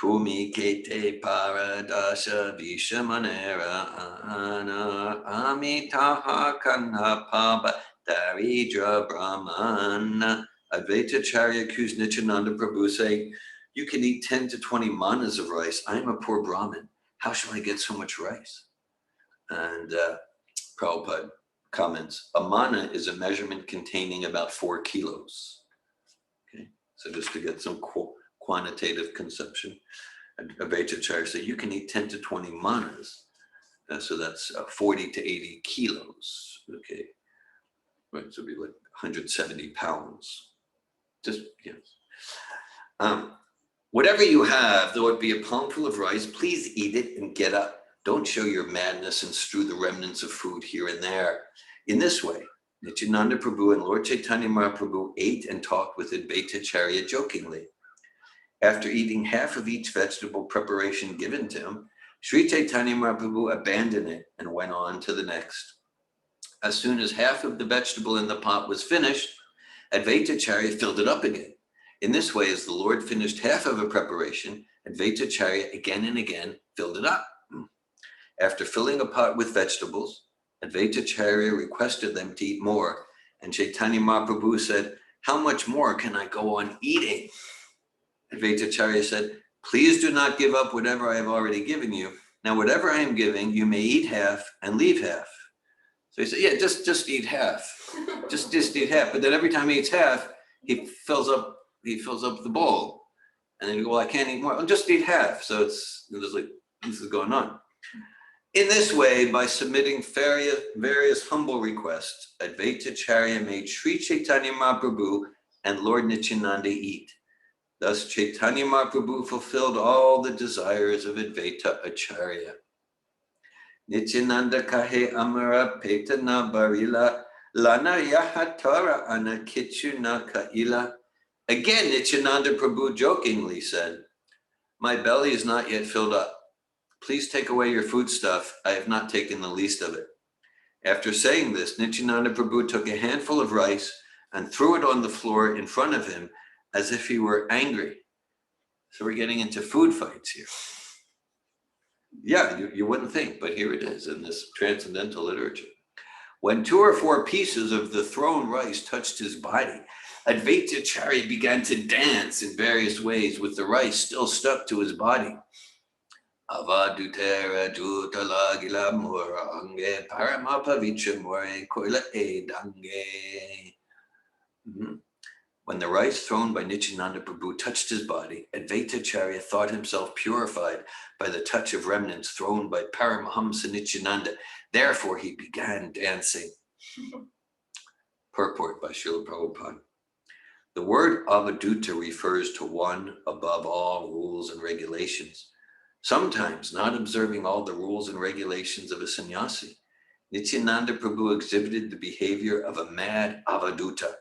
Tumi kete paradasha vishamanera ana amitaha kanapaba daridra brahmana. Advaita Acharya accused Nityananda Prabhu saying, you can eat 10 to 20 manas of rice. I'm a poor Brahmin. How shall I get so much rice? And Prabhupada comments, a mana is a measurement containing about 4 kilos. Okay, so just to get some quantitative conception, Advaita Acharya said you can eat 10 to 20 manas. So that's 40 to 80 kilos. Okay, right, so it'd be like 170 pounds. Just, yes. Whatever you have, though it be a palmful of rice, please eat it and get up. Don't show your madness and strew the remnants of food here and there. In this way, Nityananda Prabhu and Lord Chaitanya Mahaprabhu ate and talked with Advaita Acharya jokingly. After eating half of each vegetable preparation given to him, Sri Chaitanya Mahaprabhu abandoned it and went on to the next. As soon as half of the vegetable in the pot was finished, Advaita Acharya filled it up again. In this way, as the Lord finished half of a preparation, Advaita Acharya again and again filled it up. After filling a pot with vegetables, Advaita Acharya requested them to eat more, and Chaitanya Mahaprabhu said, how much more can I go on eating? Advaita Acharya said, please do not give up whatever I have already given you. Now, whatever I am giving, you may eat half and leave half. So he said, yeah, just eat half. just eat half. But then every time he eats half, he fills up the bowl. And then you go, well, I can't eat more. Well, just eat half. So there's like, this is going on. In this way, by submitting various humble requests, Advaita Acharya made Sri Chaitanya Mahaprabhu and Lord Nityananda eat. Thus, Chaitanya Mahaprabhu fulfilled all the desires of Advaita Acharya. Nityananda kahe amara petana barila lana yahatara anakichuna kaila. Again, Nityananda Prabhu jokingly said, my belly is not yet filled up. Please take away your foodstuff. I have not taken the least of it. After saying this, Nityananda Prabhu took a handful of rice and threw it on the floor in front of him as if he were angry. So we're getting into food fights here. Yeah, you wouldn't think, but here it is in this transcendental literature. When 2 or 4 pieces of the thrown rice touched his body, Advaita Acharya began to dance in various ways with the rice still stuck to his body. Avadutera jutala gila murange paramapavicha more koila edange. When the rice thrown by Nityananda Prabhu touched his body, Advaita Acharya thought himself purified by the touch of remnants thrown by Paramahamsa Nityananda. Therefore, he began dancing. Purport by Srila Prabhupada. The word avaduta refers to one above all rules and regulations. Sometimes, not observing all the rules and regulations of a sannyasi, Nityananda Prabhu exhibited the behavior of a mad avaduta.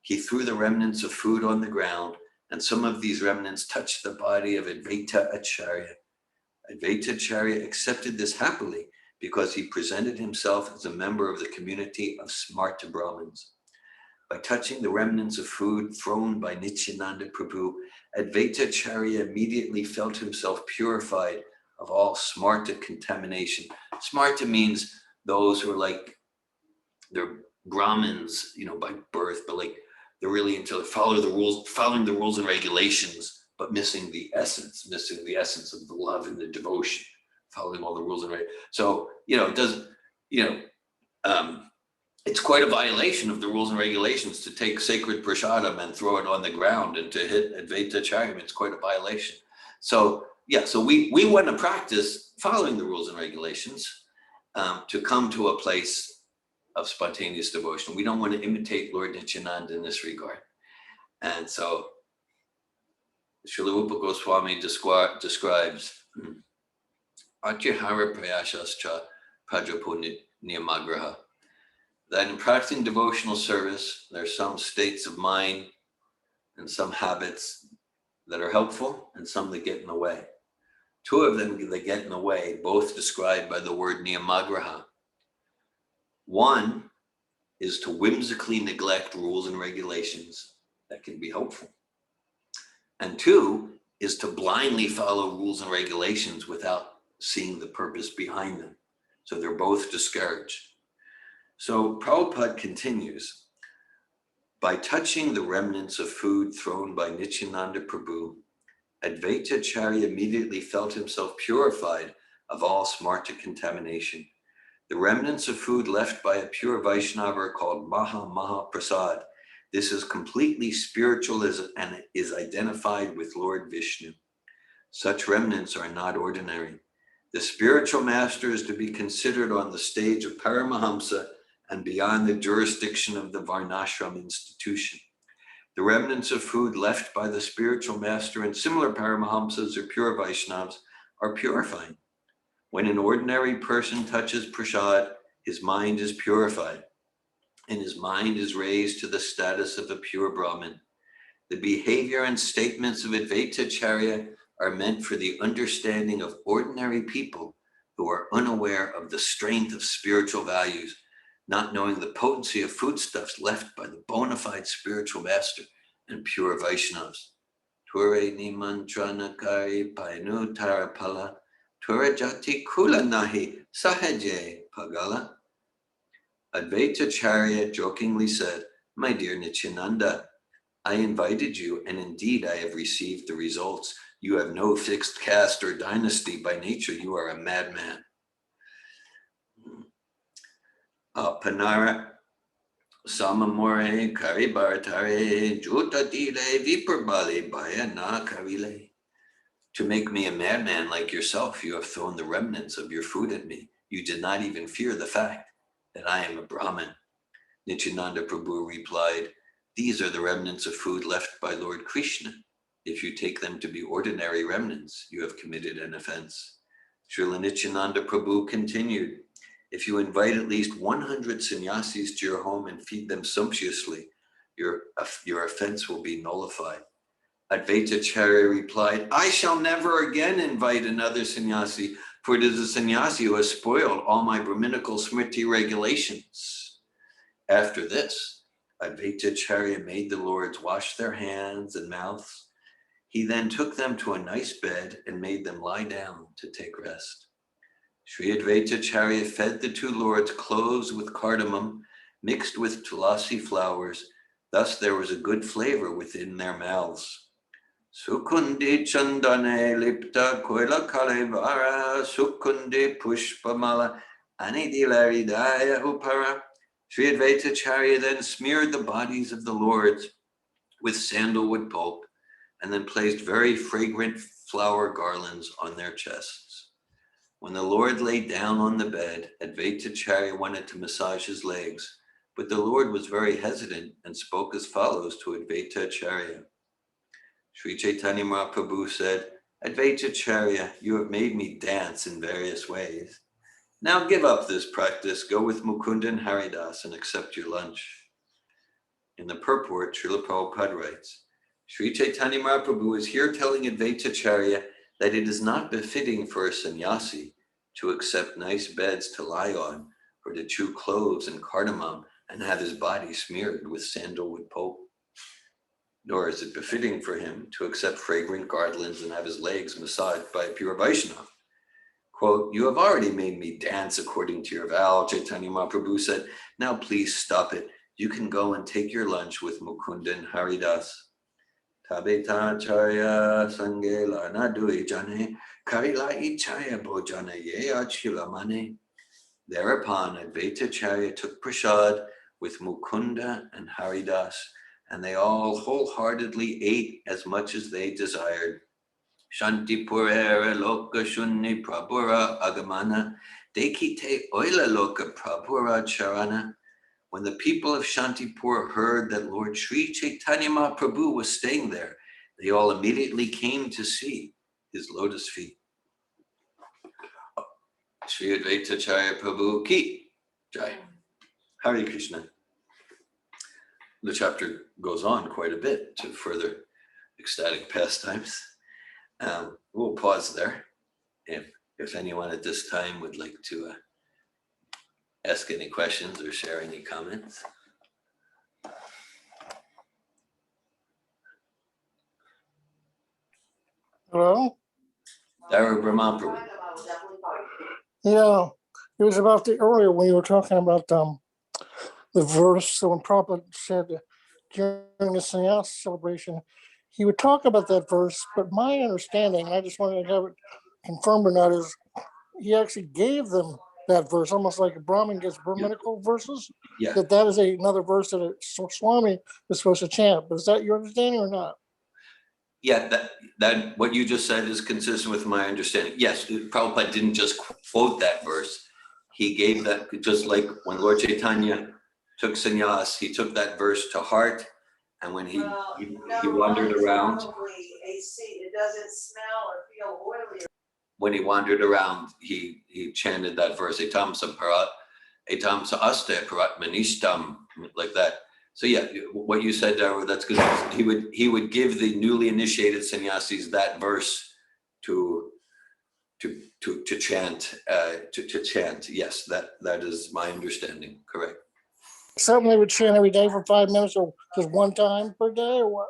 He threw the remnants of food on the ground, and some of these remnants touched the body of Advaita Acharya. Advaita Acharya accepted this happily because he presented himself as a member of the community of Smarta Brahmins. By touching the remnants of food thrown by Nityananda Prabhu, Advaita Acharya immediately felt himself purified of all Smarta contamination. Smarta means those who are like, they're Brahmins, by birth, but like they're really into following the rules and regulations, but missing the essence of the love and the devotion, following all the rules and regulations. So, it's quite a violation of the rules and regulations to take sacred prasadam and throw it on the ground and to hit Advaita Acharya. It's quite a violation. So we want to practice following the rules and regulations to come to a place of spontaneous devotion. We don't want to imitate Lord Nityananda in this regard. And so Srila Rupa Goswami describes Atyahara Prayashascha Prajapo Niyamagraha, that in practicing devotional service, there are some states of mind and some habits that are helpful and some that get in the way. 2 of them that get in the way, both described by the word niyamagraha. One is to whimsically neglect rules and regulations that can be helpful. And 2 is to blindly follow rules and regulations without seeing the purpose behind them. So they're both discouraged. So Prabhupada continues, by touching the remnants of food thrown by Nityananda Prabhu, Advaita Acharya immediately felt himself purified of all smarta contamination. The remnants of food left by a pure Vaishnava are called Maha Prasad. This is completely spiritual and is identified with Lord Vishnu. Such remnants are not ordinary. The spiritual master is to be considered on the stage of Paramahamsa and beyond the jurisdiction of the Varnashram institution. The remnants of food left by the spiritual master and similar Paramahamsas or pure Vaishnavas are purifying. When an ordinary person touches prasad, his mind is purified, and his mind is raised to the status of a pure Brahmin. The behavior and statements of Advaita Acharya are meant for the understanding of ordinary people who are unaware of the strength of spiritual values, not knowing the potency of foodstuffs left by the bona fide spiritual master and pure Vaishnavas. Ture nimantranakari painu tarapala, ture jati kula nahi sahaje pagala. Advaita Acharya jokingly said, my dear Nityananda, I invited you, and indeed I have received the results. You have no fixed caste or dynasty. By nature, you are a madman. Panara samamore karibaratare jutadile viprabali bayana karile. To make me a madman like yourself, you have thrown the remnants of your food at me. You did not even fear the fact that I am a Brahmin. Nityananda Prabhu replied, these are the remnants of food left by Lord Krishna. If you take them to be ordinary remnants, you have committed an offense. Srila Nityananda Prabhu continued, if you invite at least 100 sannyasis to your home and feed them sumptuously, your offense will be nullified. Advaita Acharya replied, I shall never again invite another sannyasi, for it is a sannyasi who has spoiled all my Brahminical Smriti regulations. After this, Advaita Acharya made the lords wash their hands and mouths. He then took them to a nice bed and made them lie down to take rest. Sri Advaita Acharya fed the two lords cloves with cardamom mixed with tulasi flowers. Thus there was a good flavor within their mouths. Sukundi chandane lipta koila kalevara sukundi pushpamala anidilaridaya upara. Sri Advaita Acharya then smeared the bodies of the lords with sandalwood pulp and then placed very fragrant flower garlands on their chests. When the Lord lay down on the bed, Advaita Acharya wanted to massage his legs, but the Lord was very hesitant and spoke as follows to Advaita Acharya. Sri Chaitanya Mahaprabhu said, Advaita Acharya, you have made me dance in various ways. Now give up this practice, go with Mukunda and Haridas and accept your lunch. In the purport, Srila Prabhupada writes, Sri Chaitanya Mahaprabhu is here telling Advaita Acharya that it is not befitting for a sannyasi to accept nice beds to lie on, or to chew cloves and cardamom and have his body smeared with sandalwood pulp. Nor is it befitting for him to accept fragrant garlands and have his legs massaged by a pure Vaishnava. Quote, you have already made me dance according to your vow, Chaitanya Mahaprabhu said. Now please stop it. You can go and take your lunch with Mukunda and Haridas. Tabeta Acharya Sange Lana Dui Jane Karila Ichaya Bojana Ye Achila Mane. Thereupon Advaita Acharya took prasad with Mukunda and Haridas, and they all wholeheartedly ate as much as they desired. Shantipurera Loka Shunni Prabhura Agamana Dekite Oila Loka Prabhura Charana. When the people of Shantipur heard that Lord Sri Chaitanya Mahaprabhu was staying there, they all immediately came to see his lotus feet. Sri Advaita Acharya Prabhu Ki Jai. Hare Krishna. The chapter goes on quite a bit to further ecstatic pastimes. We'll pause there. If anyone at this time would like to ask any questions or share any comments. Hello? Dhira Brahmaprabhu. Yeah, it was about the earlier when you were talking about the verse. So when Prabhupada said during the sannyas celebration, he would talk about that verse. But my understanding, and I just wanted to have it confirmed or not, is he actually gave them that verse, almost like a Brahmin gets Brahminical verses. Yeah. That is another verse that a Swami is supposed to chant. But is that your understanding or not? Yeah, that what you just said is consistent with my understanding. Yes, Prabhupada didn't just quote that verse. He gave that, just like when Lord Chaitanya took sannyas, he took that verse to heart. And when he wandered around, it doesn't smell or feel oily. When he wandered around, he chanted that verse, etam saaste parat manishtam, like that. So yeah, what you said, that's good. He would give the newly initiated sannyasis that verse to chant. Yes, that is my understanding. Correct. Something they would chant every day for 5 minutes, or just one time per day, or what?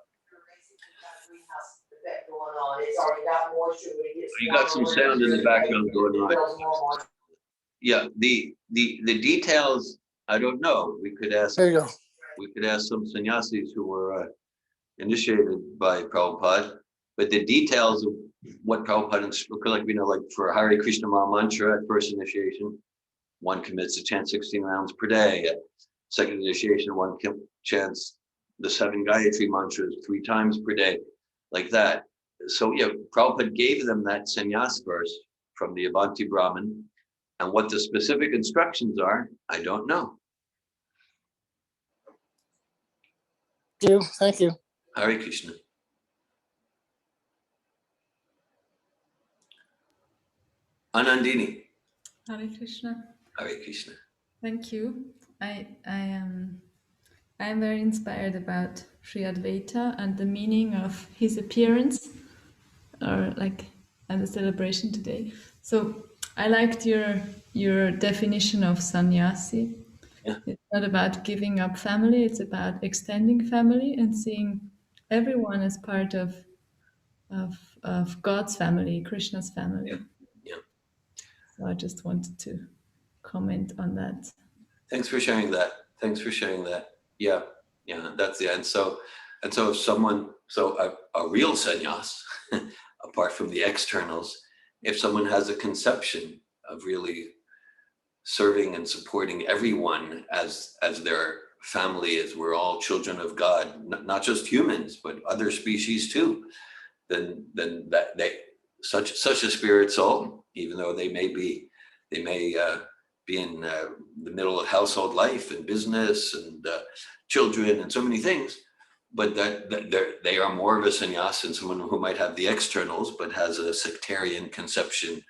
You got some sound in the background going on. Yeah, the details, I don't know. We could ask. There you go. We could ask some sannyasis who were initiated by Prabhupada, but the details of what Prabhupada, like we know, like for Hare Krishna Maha Mantra at first initiation, one commits to chant 16 rounds per day. At second initiation, one chants the 7 Gayatri mantras 3 times per day, like that. So yeah, Prabhupada gave them that sannyas verse from the Avanti Brahmin, and what the specific instructions are, I don't know. Thank you. Hare Krishna. Anandini. Hare Krishna. Hare Krishna. Thank you. I am very inspired about Sri Advaita and the meaning of his appearance, or like at the celebration today. So I liked your definition of sannyasi. Yeah. It's not about giving up family, it's about extending family and seeing everyone as part of God's family, Krishna's family. Yeah. So I just wanted to comment on that. Thanks for sharing that. Yeah, that's the end. So if someone, a real sannyas, apart from the externals, if someone has a conception of really serving and supporting everyone as their family, as we're all children of God, not just humans, but other species too, then that such a spirit soul, even though they may be in the middle of household life and business and children and so many things, but that they are more of a sannyas than someone who might have the externals but has a sectarian conception,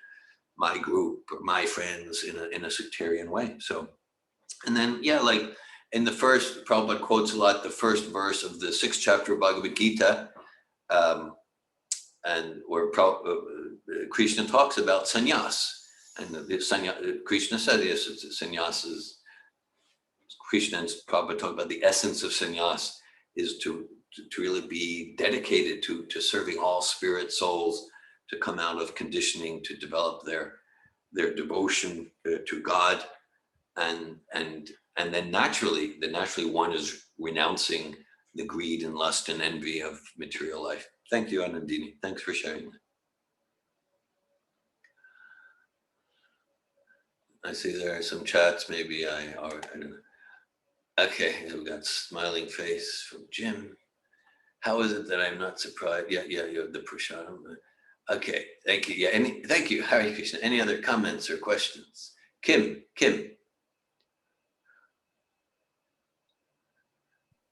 my group or my friends, in a sectarian way. So, and then like in the first, Prabhupada quotes a lot the first verse of the 6th chapter of Bhagavad Gita, and where Krishna talks about sannyas, and Krishna said, yes, sannyas is, Krishna and Prabhupada talk about the essence of sannyas is to really be dedicated to serving all spirit souls, to come out of conditioning, to develop their devotion to God, and then naturally one is renouncing the greed and lust and envy of material life. Thank you, Anandini. Thanks for sharing that. I see there are some chats. Maybe I don't know. Okay, we got smiling face from Jim. How is it that I'm not surprised? Yeah, you have the prasadam. Okay, thank you. Yeah, thank you, Hare Krishna. Any other comments or questions? Kim.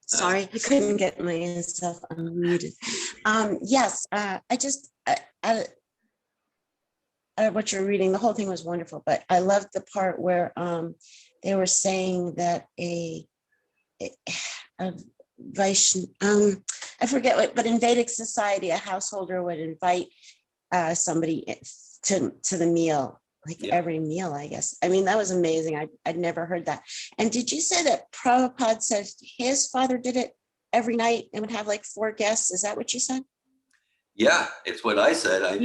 Sorry, I couldn't get myself unmuted. Yes, what you're reading, the whole thing was wonderful, but I loved the part where they were saying that a Vaishnav, I forget what, but in Vedic society, a householder would invite somebody to the meal, every meal, I guess. I mean, that was amazing. I'd never heard that. And did you say that Prabhupada said his father did it every night and would have 4 guests? Is that what you said? Yeah, it's what I said. I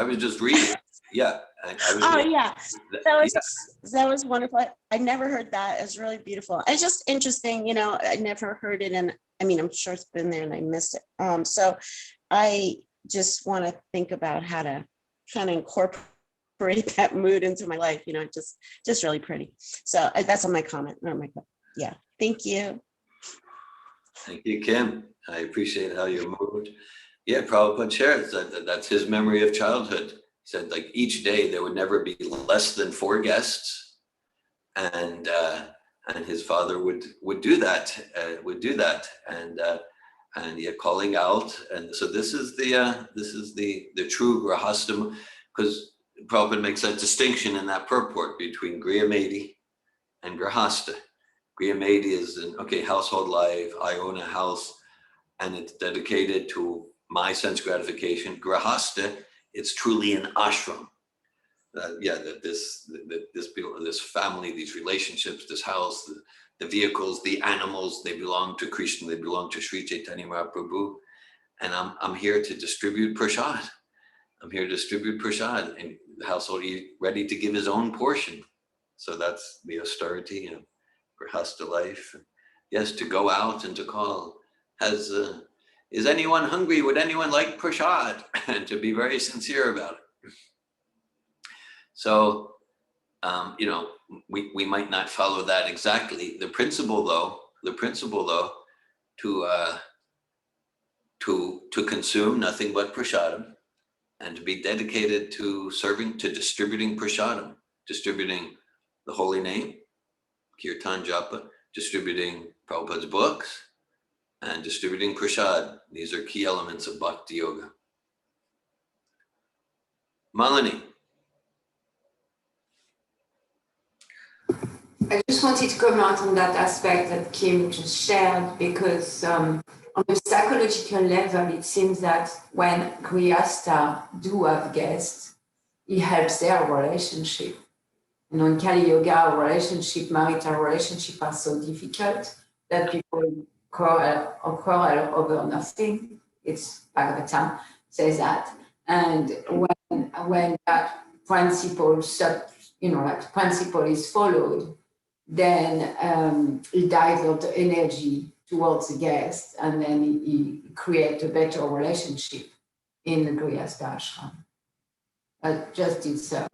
was just reading. Yeah. I was Oh reading. yeah, that was wonderful. I never heard that. It's really beautiful. It's just interesting, you know. I never heard it, and I mean, I'm sure it's been there, and I missed it. So I just want to think about how to kind of incorporate that mood into my life. You know, just really pretty. So that's on my comment. Or my yeah. Thank you. Thank you, Kim. I appreciate how you moved. Yeah, Prabhupada shares that's his memory of childhood. He said, like, each day there would never be less than 4 guests, and his father would do that, and yeah, calling out. And so this is the true grahastam, because Prabhupada makes that distinction in that purport between griyamedi and grahasta. Griyamedi is household life. I own a house, and it's dedicated to my sense gratification. Grahasta, it's truly an ashram. That this family, these relationships, this house, the vehicles, the animals, they belong to Krishna. They belong to Sri Chaitanya Mahaprabhu, and I'm here to distribute prasad. I'm here to distribute prasad, and the household ready to give his own portion. So that's the austerity of grahasta life. Yes, to go out and to call. Is anyone hungry? Would anyone like prasad? And to be very sincere about it. So, we might not follow that exactly. The principle though, to consume nothing but prasadam, and to be dedicated to distributing prasadam, distributing the holy name, kirtan japa, distributing Prabhupada's books, and distributing prasad. These are key elements of bhakti yoga. Malini. I just wanted to comment on that aspect that Kim just shared, because on the psychological level, it seems that when Grihasta do have guests, it helps their relationship. You know, in Kali Yoga, marital relationship are so difficult that people quarrel over nothing. It's Bhagavatam says that. And when that principle is followed, then he divert the energy towards the guest, and then he creates a better relationship in the Grihastha ashram. But just it's a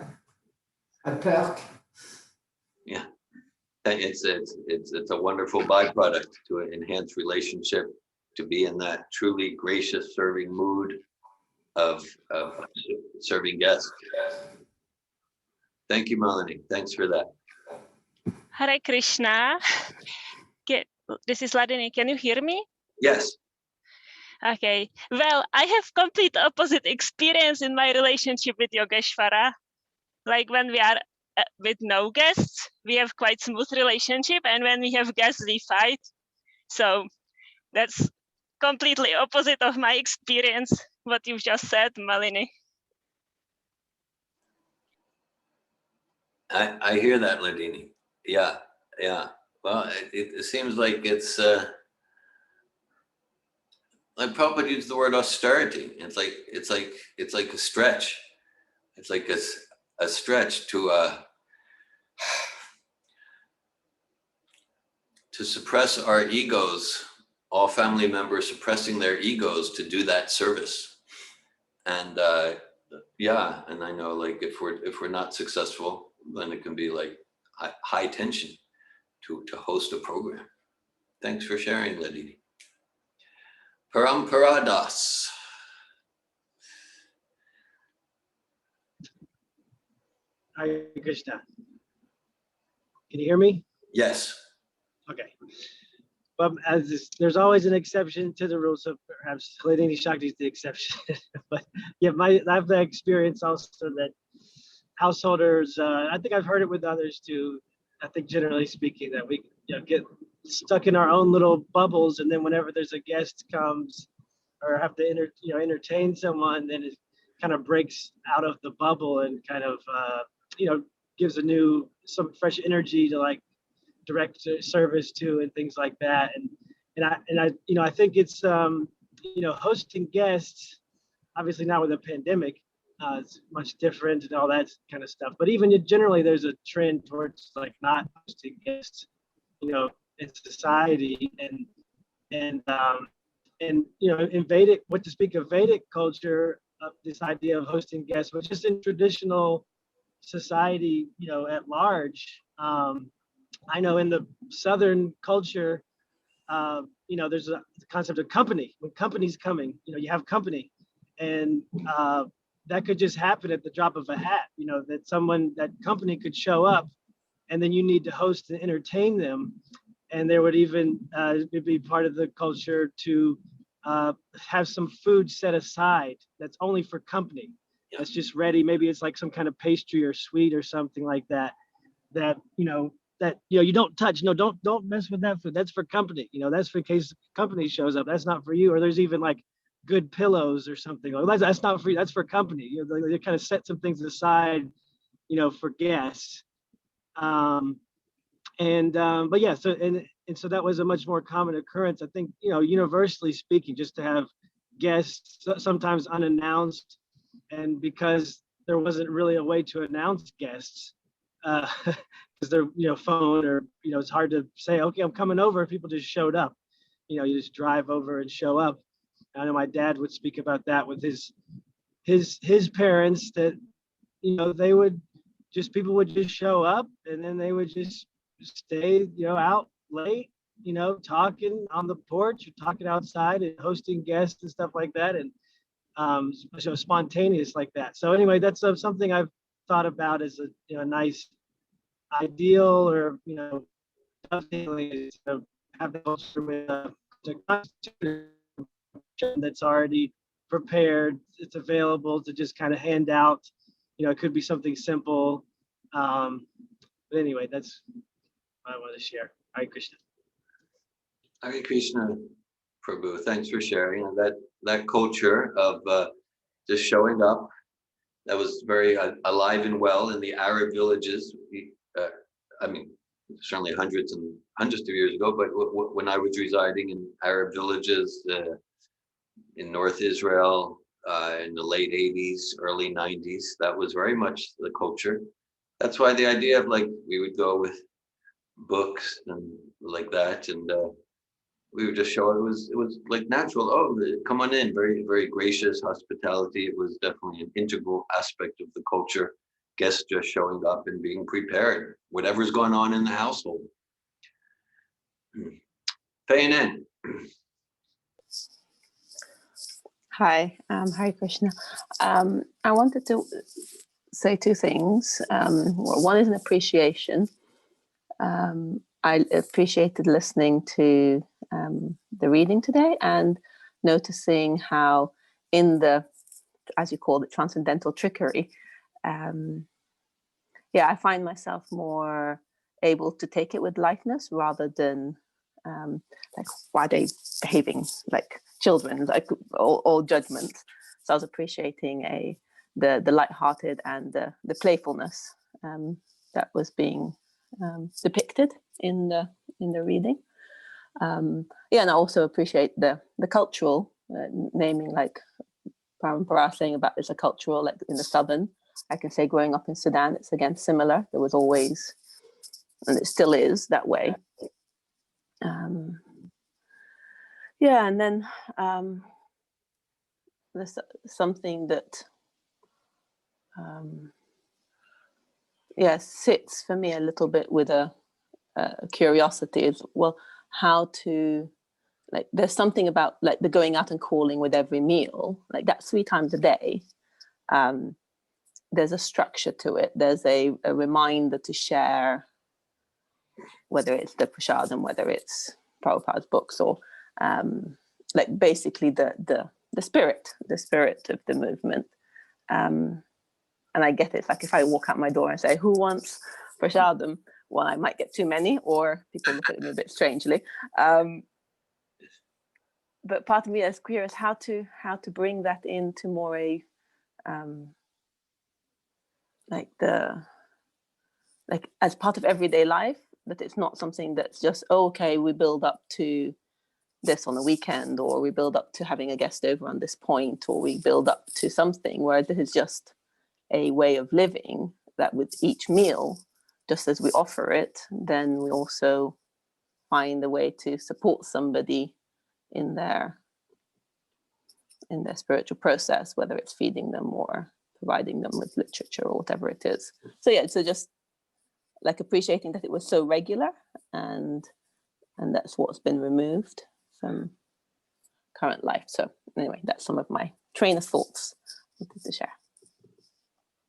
perk. Yeah, it's a wonderful byproduct to enhance relationship, to be in that truly gracious serving mood of serving guests. Thank you, Malini. Thanks for that. Hare Krishna. This is Ladini. Can you hear me? Yes. Okay. Well, I have complete opposite experience in my relationship with Yogeshwara. Like when we are with no guests, we have quite smooth relationship, and when we have guests, we fight. So that's completely opposite of my experience, what you just said, Malini. I hear that, Ladini. Yeah. Well, it seems like it's like Prabhupada used the word austerity. It's like a stretch. It's like a stretch to suppress our egos, all family members suppressing their egos to do that service. And and I know, like, if we're not successful, then it can be like high tension to host a program. Thanks for sharing, Ladini. Paramparadas. Hare Krishna. Can you hear me? Yes. Okay. But there's always an exception to the rule, so perhaps Ladini Shakti is the exception. But yeah, I've the experience also that householders, I think I've heard it with others too. I think generally speaking that we get stuck in our own little bubbles, and then whenever there's a guest comes or have to entertain someone, then it kind of breaks out of the bubble and kind of gives some fresh energy to like direct service to and things like that. And I think it's hosting guests obviously now with the pandemic, it's much different and all that kind of stuff. But even generally, there's a trend towards like not hosting guests, you know, in society, and you know, in Vedic, what to speak of Vedic culture, this idea of hosting guests, which is in traditional society, you know, at large. I know in the Southern culture, you know, there's a concept of company. When company's coming, you know, you have company, and that could just happen at the drop of a hat. You know, that company could show up, and then you need to host and entertain them. And there would even be part of the culture to have some food set aside that's only for company. That's just ready. Maybe it's like some kind of pastry or sweet or something like that. That you know you don't touch. No, don't mess with that food. That's for company. You know, that's for in case company shows up. That's not for you. Or there's even like good pillows or something. Like, that's not for you. That's for company. You know, they kind of set some things aside, you know, for guests. But yeah, so so that was a much more common occurrence. I think, you know, universally speaking, just to have guests sometimes unannounced, and because there wasn't really a way to announce guests, because they're, you know, phone, or, you know, it's hard to say, okay, I'm coming over. People just showed up. You know, you just drive over and show up. I know my dad would speak about that with his parents, that, you know, people would just show up, and then they would just stay, you know, out late, you know, talking on the porch or talking outside and hosting guests and stuff like that. And so spontaneous like that. So anyway, that's something I've thought about as a, you know, nice ideal, or, you know, definitely to have the culture with a that's already prepared. It's available to just kind of hand out. You know, it could be something simple. But anyway, that's what I want to share. Hare Krishna. Hare Krishna, Prabhu. Thanks for sharing. And that culture of just showing up, that was very alive and well in the Arab villages. I mean, certainly hundreds and hundreds of years ago, but when I was residing in Arab villages in North Israel in the late 80s, early 90s, that was very much the culture. That's why the idea of, like, we would go with books and like that, and we would just show it was like natural. Oh, come on in. Very, very gracious hospitality. It was definitely an integral aspect of the culture. Guests just showing up and being prepared, whatever's going on in the household. Fainin. Hi, Hare Krishna. I wanted to say two things. One is an appreciation. I appreciated listening to the reading today and noticing how in the, as you call it, transcendental trickery, I find myself more able to take it with lightness rather than like, why are they behaving like children, like all judgments. So I was appreciating the lighthearted and the playfulness that was being depicted in the reading. And I also appreciate the cultural naming, like Parampara saying about it's a cultural, like in the southern. I can say growing up in Sudan, it's again similar. There was always, and it still is that way. And then there's something that sits for me a little bit with a curiosity is, well, how to, like, there's something about like the going out and calling with every meal, like that's 3 times a day. There's a structure to it. There's a reminder to share, whether it's the prasadam, whether it's Prabhupada's books, or like basically the spirit of the movement. And I get it. Like if I walk out my door and say, "Who wants prasadam?" Well, I might get too many, or people look at me a bit strangely. But part of me is curious how to bring that into more a like as part of everyday life, that it's not something that's just, okay, we build up to this on a weekend, or we build up to having a guest over on this point, or we build up to something where this is just a way of living that with each meal, just as we offer it, then we also find a way to support somebody in their spiritual process, whether it's feeding them or providing them with literature or whatever it is. So yeah, so just like appreciating that it was so regular, and that's what's been removed from current life. So anyway, that's some of my train of thoughts I wanted to share.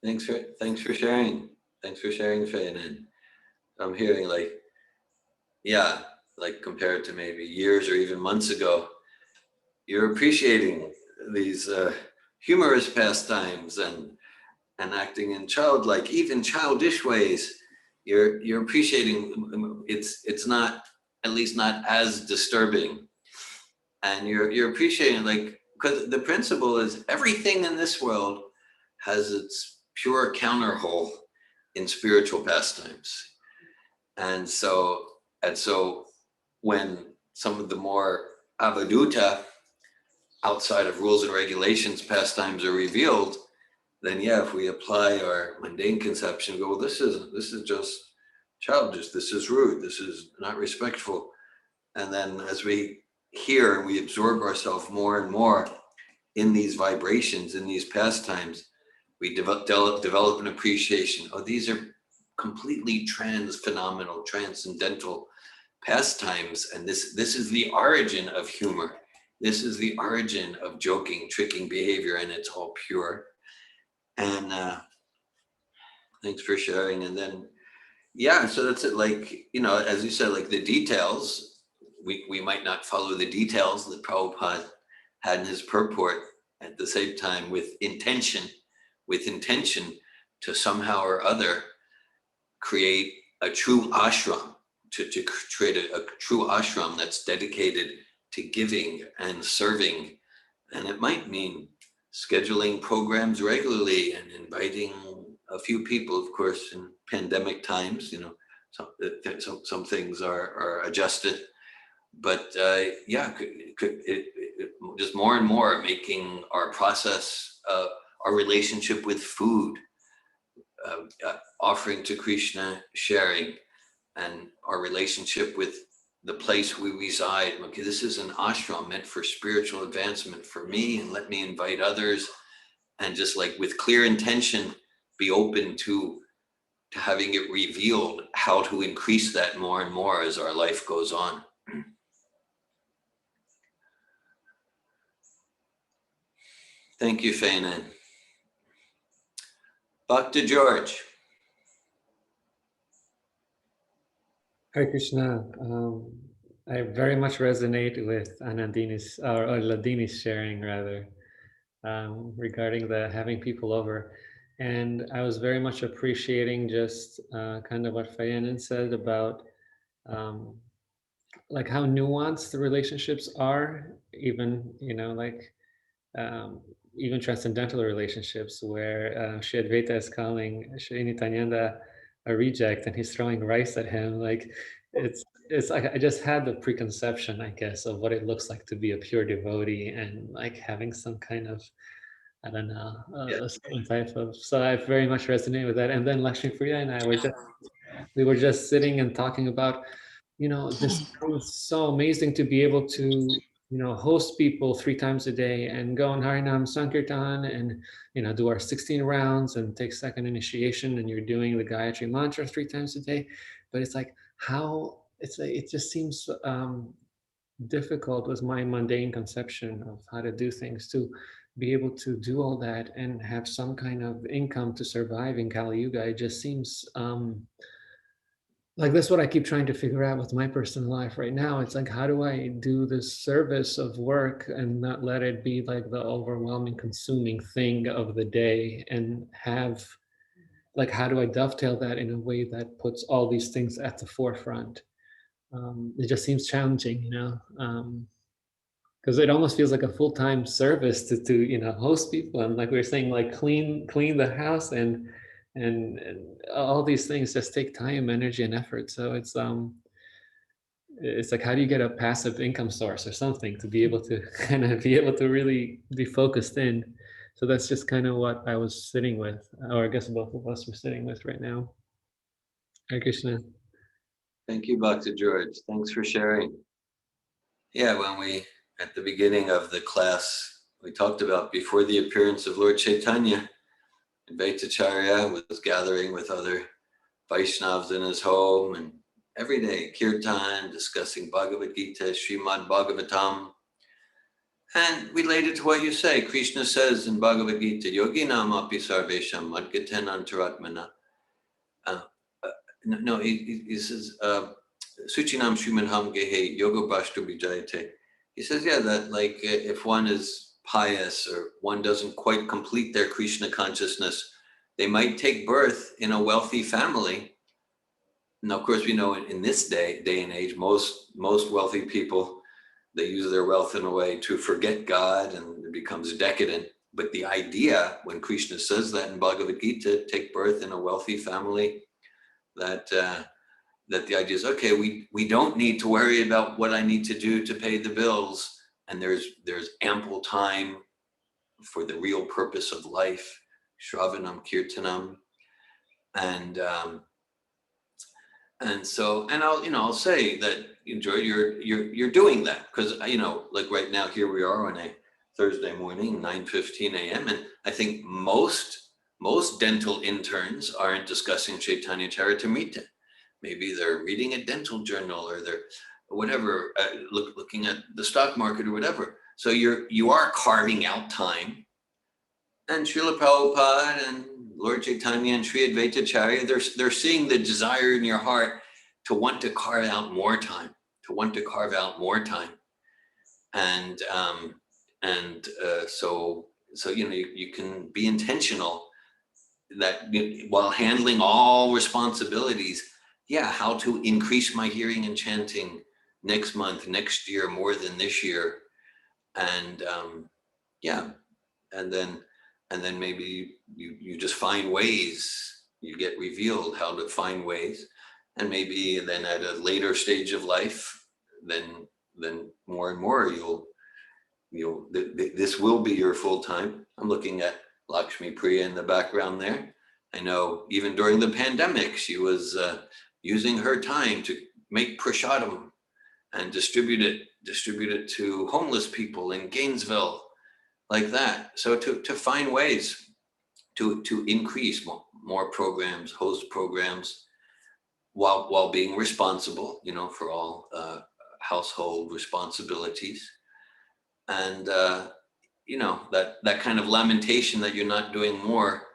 Thanks for sharing. Thanks for sharing, Faye. And I'm hearing like, yeah, like compared to maybe years or even months ago, you're appreciating these humorous pastimes and acting in childlike, even childish ways. You're appreciating it's not, at least not as disturbing, and you're appreciating, like, because the principle is everything in this world has its pure counterhole in spiritual pastimes, and so when some of the more avaduta, outside of rules and regulations, pastimes are revealed, then yeah, if we apply our mundane conception, go, well, this is just childish, this is rude, this is not respectful. And then as we hear and we absorb ourselves more and more in these vibrations, in these pastimes, we develop an appreciation. Oh, these are completely phenomenal, transcendental pastimes. And this is the origin of humor. This is the origin of joking, tricking behavior, and it's all pure. And thanks for sharing. And then, yeah, so that's it. Like, as you said, like the details, we might not follow the details that Prabhupada had in his purport. At the same time, with intention to somehow or other create a true ashram, to create a true ashram that's dedicated to giving and serving. And it might mean scheduling programs regularly and inviting a few people, of course, in pandemic times, some things are adjusted, but yeah, just more and more making our process, our relationship with food, offering to Krishna, sharing, and our relationship with the place we reside. Okay, this is an ashram meant for spiritual advancement for me, and let me invite others, and just like with clear intention, be open to having it revealed how to increase that more and more as our life goes on. Thank you, Faina. Bhakta George. Hare Krishna. I very much resonate with Anandini's or Ladini's sharing rather, regarding the having people over. And I was very much appreciating just kind of what Fayanan said about like how nuanced the relationships are, even, even transcendental relationships where Shri Advaita is calling Shri Nityananda a reject and he's throwing rice at him. Like it's like I just had the preconception, I guess, of what it looks like to be a pure devotee and like having some kind of, I don't know, some type of, so I very much resonate with that. And then Lakshmi Priya and I were just sitting and talking about, this is so amazing to be able to, host people 3 times a day and go on Harinam Sankirtan and, do our 16 rounds and take second initiation, and you're doing the Gayatri mantra 3 times a day. But it's like it just seems difficult with my mundane conception of how to do things to be able to do all that and have some kind of income to survive in Kali Yuga. It just seems like that's what I keep trying to figure out with my personal life right now. It's like, how do I do this service of work and not let it be like the overwhelming consuming thing of the day, and have like, how do I dovetail that in a way that puts all these things at the forefront? It just seems challenging, because it almost feels like a full-time service to host people, and like we were saying, like clean the house and all these things just take time, energy, and effort. So it's it's like, how do you get a passive income source or something to be able to kind of be able to really be focused in? So that's just kind of what I was sitting with, or I guess both of us were sitting with right now. Hare Krishna. Thank you, Bhakti George. Thanks for sharing. Yeah, when we, at the beginning of the class, we talked about before the appearance of Lord Chaitanya, Advaita Acarya was gathering with other Vaishnavas in his home, and every day, kirtan, discussing Bhagavad Gita, Srimad Bhagavatam. And related to what you say, Krishna says in Bhagavad Gita, Yogi nam api sarvesham madgaten antaratmana. He says, Suchinam Srimadham Gehe Yoga Bhashtra Vijayate. He says, yeah, that like if one is pious or one doesn't quite complete their Krishna consciousness, they might take birth in a wealthy family. Now, of course, we know in this day and age, most wealthy people, they use their wealth in a way to forget God, and it becomes decadent. But the idea, when Krishna says that in Bhagavad Gita, take birth in a wealthy family, that the idea is, okay, we don't need to worry about what I need to do to pay the bills, and there's ample time for the real purpose of life, Shravanam Kirtanam, and I'll say that, Joy, you're doing that, because like right now here we are on a Thursday morning, 9:15 a.m. and I think most dental interns aren't discussing Chaitanya Charitamrita. Maybe they're reading a dental journal, or they're whatever, looking at the stock market or whatever. So you are carving out time. And Srila Prabhupada and Lord Chaitanya and Sri Advaita Acarya, they're seeing the desire in your heart to want to carve out more time, so you can be intentional that while handling all responsibilities, how to increase my hearing and chanting next month, next year, more than this year, and and then maybe you just find ways, you get revealed how to find ways, and maybe then at a later stage of life, then more and more this will be your full time. I'm looking at Lakshmi Priya in the background there. I know even during the pandemic, she was using her time to make prasadam and distribute it to homeless people in Gainesville, like that. So to find ways to increase more programs, host programs, while being responsible, for all household responsibilities, and that kind of lamentation that you're not doing more.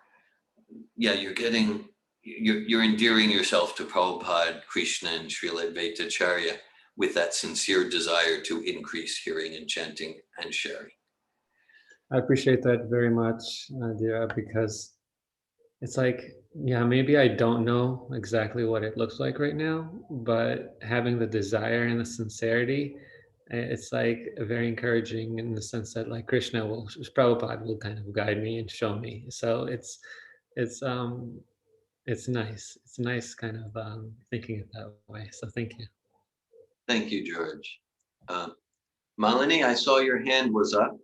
You're endearing yourself to Prabhupada, Krishna, and Srila Advaita Acarya with that sincere desire to increase hearing and chanting and sharing. I appreciate that very much, Dhira, because it's like, maybe I don't know exactly what it looks like right now, but having the desire and the sincerity, it's like very encouraging in the sense that like Prabhupada will kind of guide me and show me. So it's nice. It's nice kind of thinking it that way. So thank you. Thank you, George. Malini, I saw your hand was up.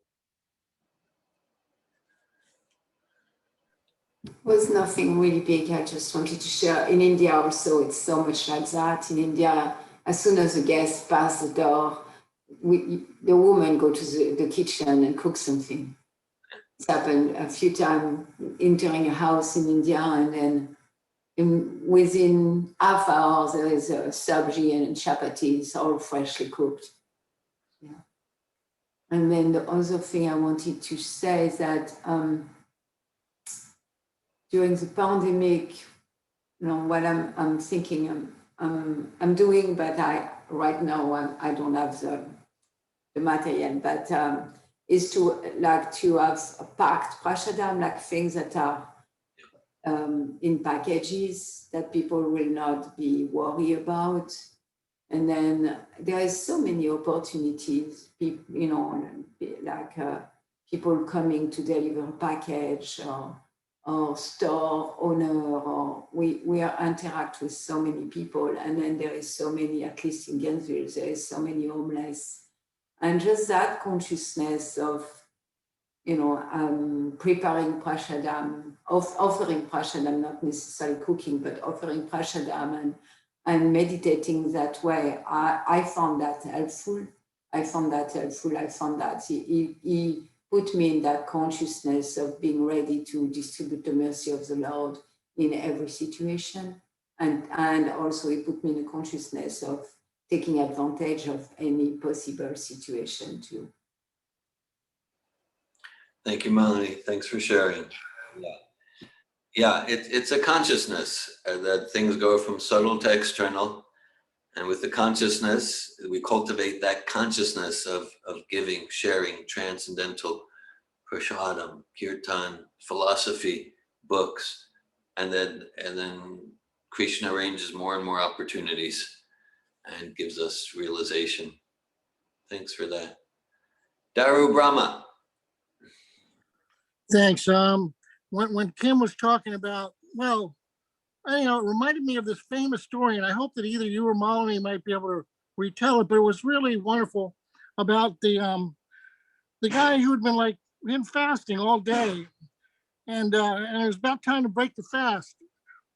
Was nothing really big. I just wanted to share. In India also, it's so much like that. In India, as soon as a guest passes the door, the woman go to the kitchen and cook something. It's happened a few times entering a house in India, and then within half hour there is a sabji and chapatis all freshly cooked. Yeah. And then the other thing I wanted to say is that during the pandemic, what I'm thinking I'm doing, but right now I don't have the material, but is to have a packed prasadam, like things that are in packages that people will not be worried about. And then there is so many opportunities, people coming to deliver a package, or or store owner, or we interact with so many people, and then there is so many, at least in Gainesville, there is so many homeless, and just that consciousness of, preparing prashadam, offering prashadam, not necessarily cooking, but offering prashadam and meditating that way. I found that helpful. I found that he put me in that consciousness of being ready to distribute the mercy of the Lord in every situation. And also he put me in a consciousness of taking advantage of any possible situation too. Thank you, Melanie. Thanks for sharing. Yeah, it's a consciousness that things go from subtle to external. And with the consciousness, we cultivate that consciousness of giving, sharing, transcendental, prashadam, kirtan, philosophy, books, and then Krishna arranges more and more opportunities and gives us realization. Thanks for that. Daru Brahma. Thanks. When Kim was talking about, well, it reminded me of this famous story, and I hope that either you or Malini might be able to retell it, but it was really wonderful about the guy who had been fasting all day, and it was about time to break the fast.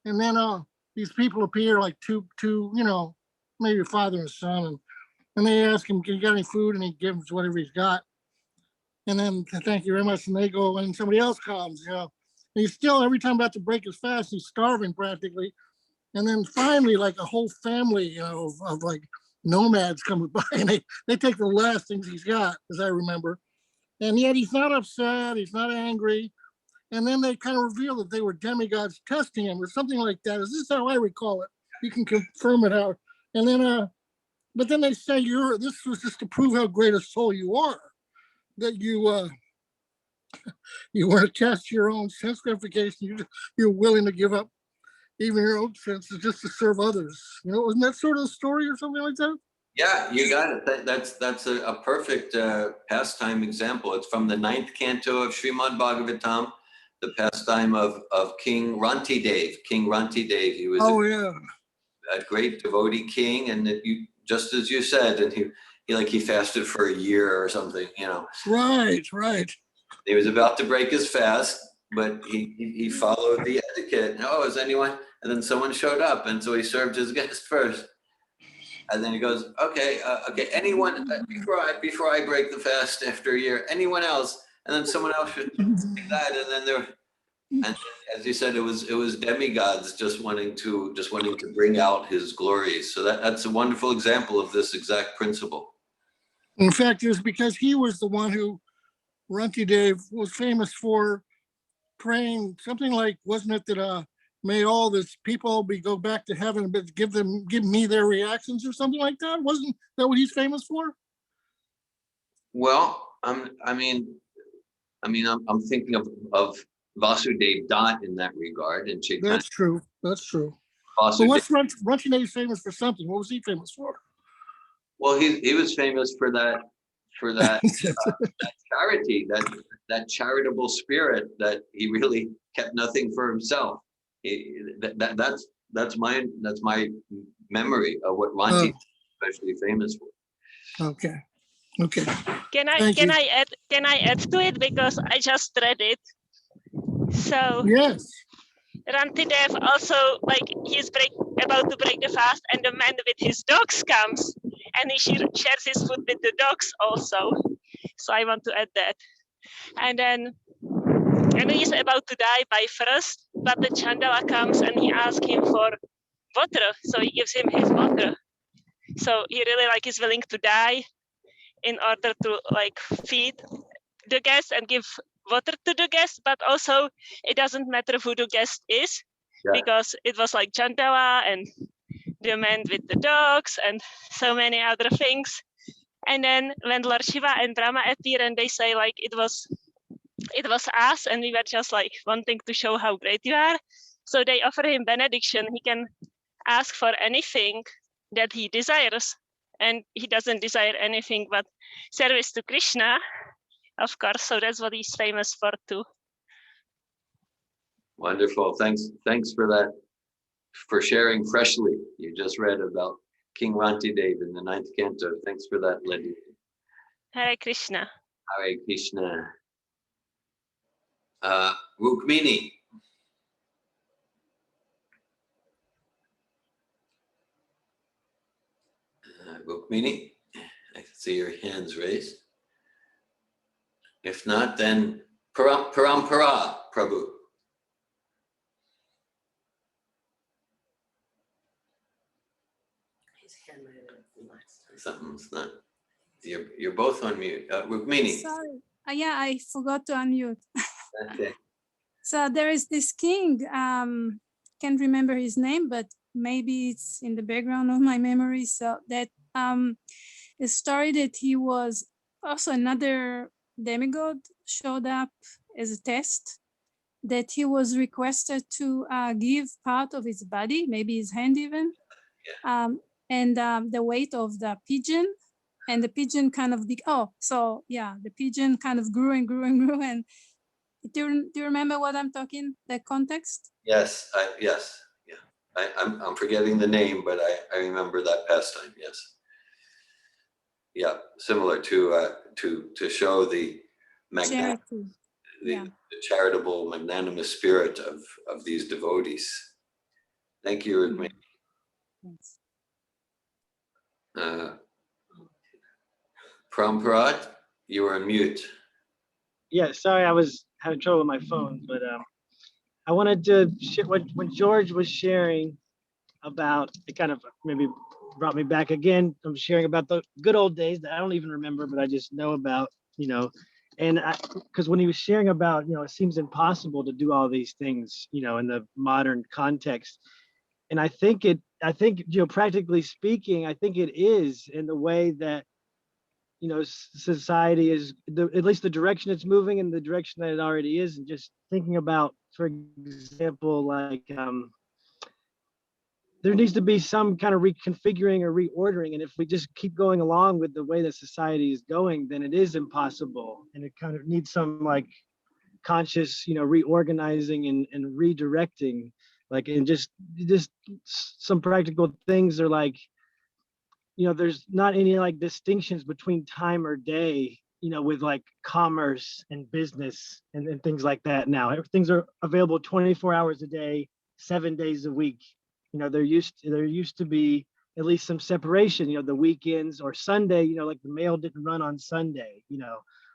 And then these people appear, like two, maybe a father and son, and they ask him, "Can you got any food?" And he gives whatever he's got. And then, "Thank you very much." And they go, and somebody else comes, And he's still, every time about to break his fast, he's starving practically. And then finally, like a whole family, of like nomads come by, and they take the last things he's got, as I remember. And yet he's not upset, he's not angry. And then they kind of reveal that they were demigods testing him or something like that. Is this how I recall it? You can confirm it out. And then, but then they say, this was just to prove how great a soul you are, that you want to test your own sense gratification. You're willing to give up even your own senses just to serve others. Wasn't that sort of the story or something like that? Yeah, you got it. That's a perfect pastime example. It's from the 9th canto of Srimad Bhagavatam, the pastime of King Rantidev. King Rantidev, he was a great devotee king, and just as you said, and he fasted for a year or something, Right. He was about to break his fast, but he followed the etiquette. Is anyone? And then someone showed up, and so he served his guest first. And then he goes, okay, anyone before I break the fast after a year, anyone else? And then someone else should say that, and then and as you said, it was demigods just wanting to bring out his glories. So that's a wonderful example of this exact principle. In fact, it was because he was the one who Rantidev was famous for praying something like, wasn't it that may all this people go back to heaven, but give me their reactions or something like that? Wasn't that what he's famous for? Well, I'm thinking of Vasudev Dutt in that regard, and Chaitanya. That's true. Vasudev. But what's Rantidev famous for something? What was he famous for? Well, he was famous for that charity, that charitable spirit, that he really kept nothing for himself. That's my memory of what Ranti is especially famous for. Okay. Can I add to it, because I just read it? So yes, Rantidev also, he's about to break the fast, and the man with his dogs comes, and he shares his food with the dogs also. So I want to add that. And then he's about to die by thirst, but the Chandala comes and he asks him for water, so he gives him his water. So he really is willing to die in order to feed the guest and give water to the guest, but also it doesn't matter who the guest is, because it was Chandala and the man with the dogs and so many other things. And then when Lord Shiva and Brahma appear and they say it was us and we were just wanting to show how great you are, so they offer him benediction. He can ask for anything that he desires, and he doesn't desire anything but service to Krishna, of course. So that's what he's famous for too. Wonderful. Thanks for that, for sharing freshly. You just read about King Rantidev in the 9th canto. Thanks for that, Lady. Hare Krishna. Hare Krishna. Rukmini. Rukmini, I can see your hands raised. If not, then Parampara, Prabhu. Something's not. You're both on mute. Rukmini. Sorry. Yeah, I forgot to unmute. Okay. So there is this king, can't remember his name, but maybe it's in the background of my memory. So that the story that he was also another demigod showed up as a test, that he was requested to give part of his body, maybe his hand even, and the weight of the pigeon. And the pigeon kind of the pigeon kind of grew and grew and grew. And do you remember what I'm talking? The context? Yes, yes, yeah. I'm forgetting the name, but I remember that pastime. Yes. Yeah, similar to show the Charity. the charitable, magnanimous spirit of these devotees. Thank you, Rukmini. Thanks. Pramparat, you were on mute. Yeah, sorry, I was having trouble with my phone, but I wanted to share when George was sharing about, it kind of maybe brought me back again. I'm sharing about the good old days that I don't even remember, but I just know about, and because when he was sharing about, it seems impossible to do all these things, in the modern context. And I think, practically speaking, I think it is, in the way that, society is, at least the direction it's moving in, the direction that it already is. And just thinking about, for example, like there needs to be some kind of reconfiguring or reordering. And if we just keep going along with the way that society is going, then it is impossible. And it kind of needs some like conscious, reorganizing and redirecting, like, and just some practical things are like, there's not any like distinctions between time or day, with like commerce and business and things like that. Now things are available 24 hours a day, 7 days a week. There used to be at least some separation, the weekends or Sunday, like the mail didn't run on Sunday,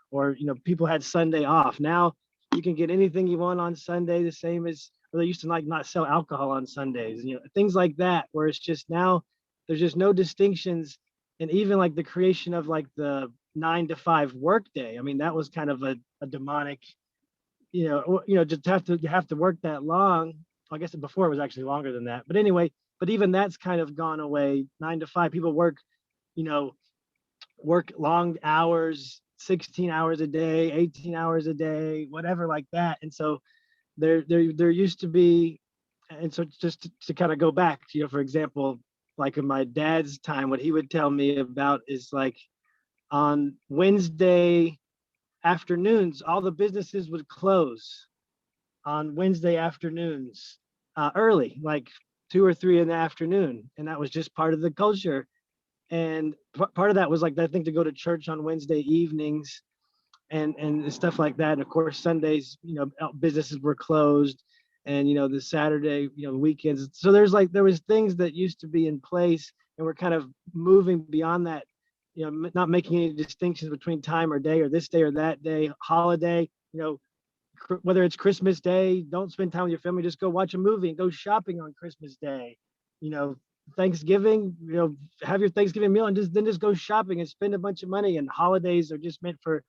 or, people had Sunday off. Now you can get anything you want on Sunday, the same as, or they used to like not sell alcohol on Sundays, things like that, where it's just now there's just no distinctions. And even like the creation of like the 9 to 5 workday. I mean, that was kind of a demonic, just you have to work that long. I guess before it was actually longer than that. But anyway, but even that's kind of gone away. 9 to 5, people work, work long hours, 16 hours a day, 18 hours a day, whatever like that. And so there used to be, and so just to kind of go back, for example, like in my dad's time, what he would tell me about is like on Wednesday afternoons, all the businesses would close on Wednesday afternoons early, like 2 or 3 in the afternoon. And that was just part of the culture. And part of that was like, I think, to go to church on Wednesday evenings and stuff like that. And of course, Sundays, businesses were closed, and, the Saturday, the weekends. So there was things that used to be in place, and we're kind of moving beyond that, not making any distinctions between time or day or this day or that day, holiday, whether it's Christmas Day, don't spend time with your family, just go watch a movie and go shopping on Christmas Day. Thanksgiving, have your Thanksgiving meal and just go shopping and spend a bunch of money. And holidays are just meant for,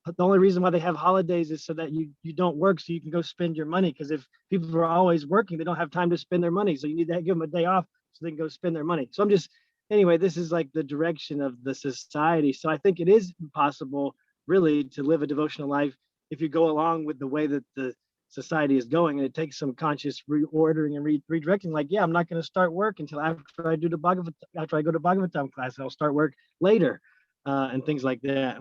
the only reason why they have holidays is so that you don't work, so you can go spend your money. Because if people are always working, they don't have time to spend their money. So you need to give them a day off so they can go spend their money. So anyway, this is like the direction of the society. So I think it is impossible really to live a devotional life if you go along with the way that the society is going, and it takes some conscious reordering and redirecting. Like, I'm not going to start work until after I go to Bhagavatam class. I'll start work later, and things like that.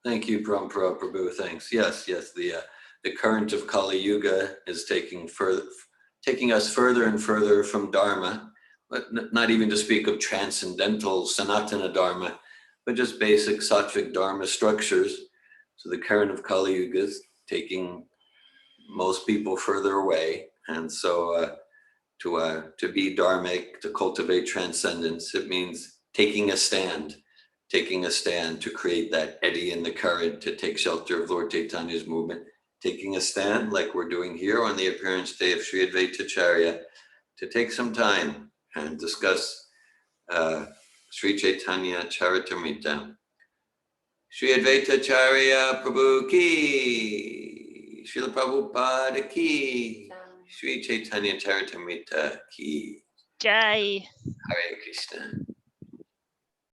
Thank you, Prabhu. Thanks. Yes. The the current of Kali Yuga is taking us further and further from Dharma, but not even to speak of transcendental Sanatana Dharma, but just basic sattvic Dharma structures. So the current of Kali Yuga is taking most people further away. And so to be dharmic, to cultivate transcendence, it means taking a stand to create that eddy in the current, to take shelter of Lord Chaitanya's movement, taking a stand like we're doing here on the appearance day of Sri Advaita Acarya, to take some time and discuss Sri Chaitanya Charitamrita. Sri Advaita Acarya Prabhu ki, Srila Prabhupada ki, Sri Chaitanya Charitamrita ki. Jai. Hare Krishna.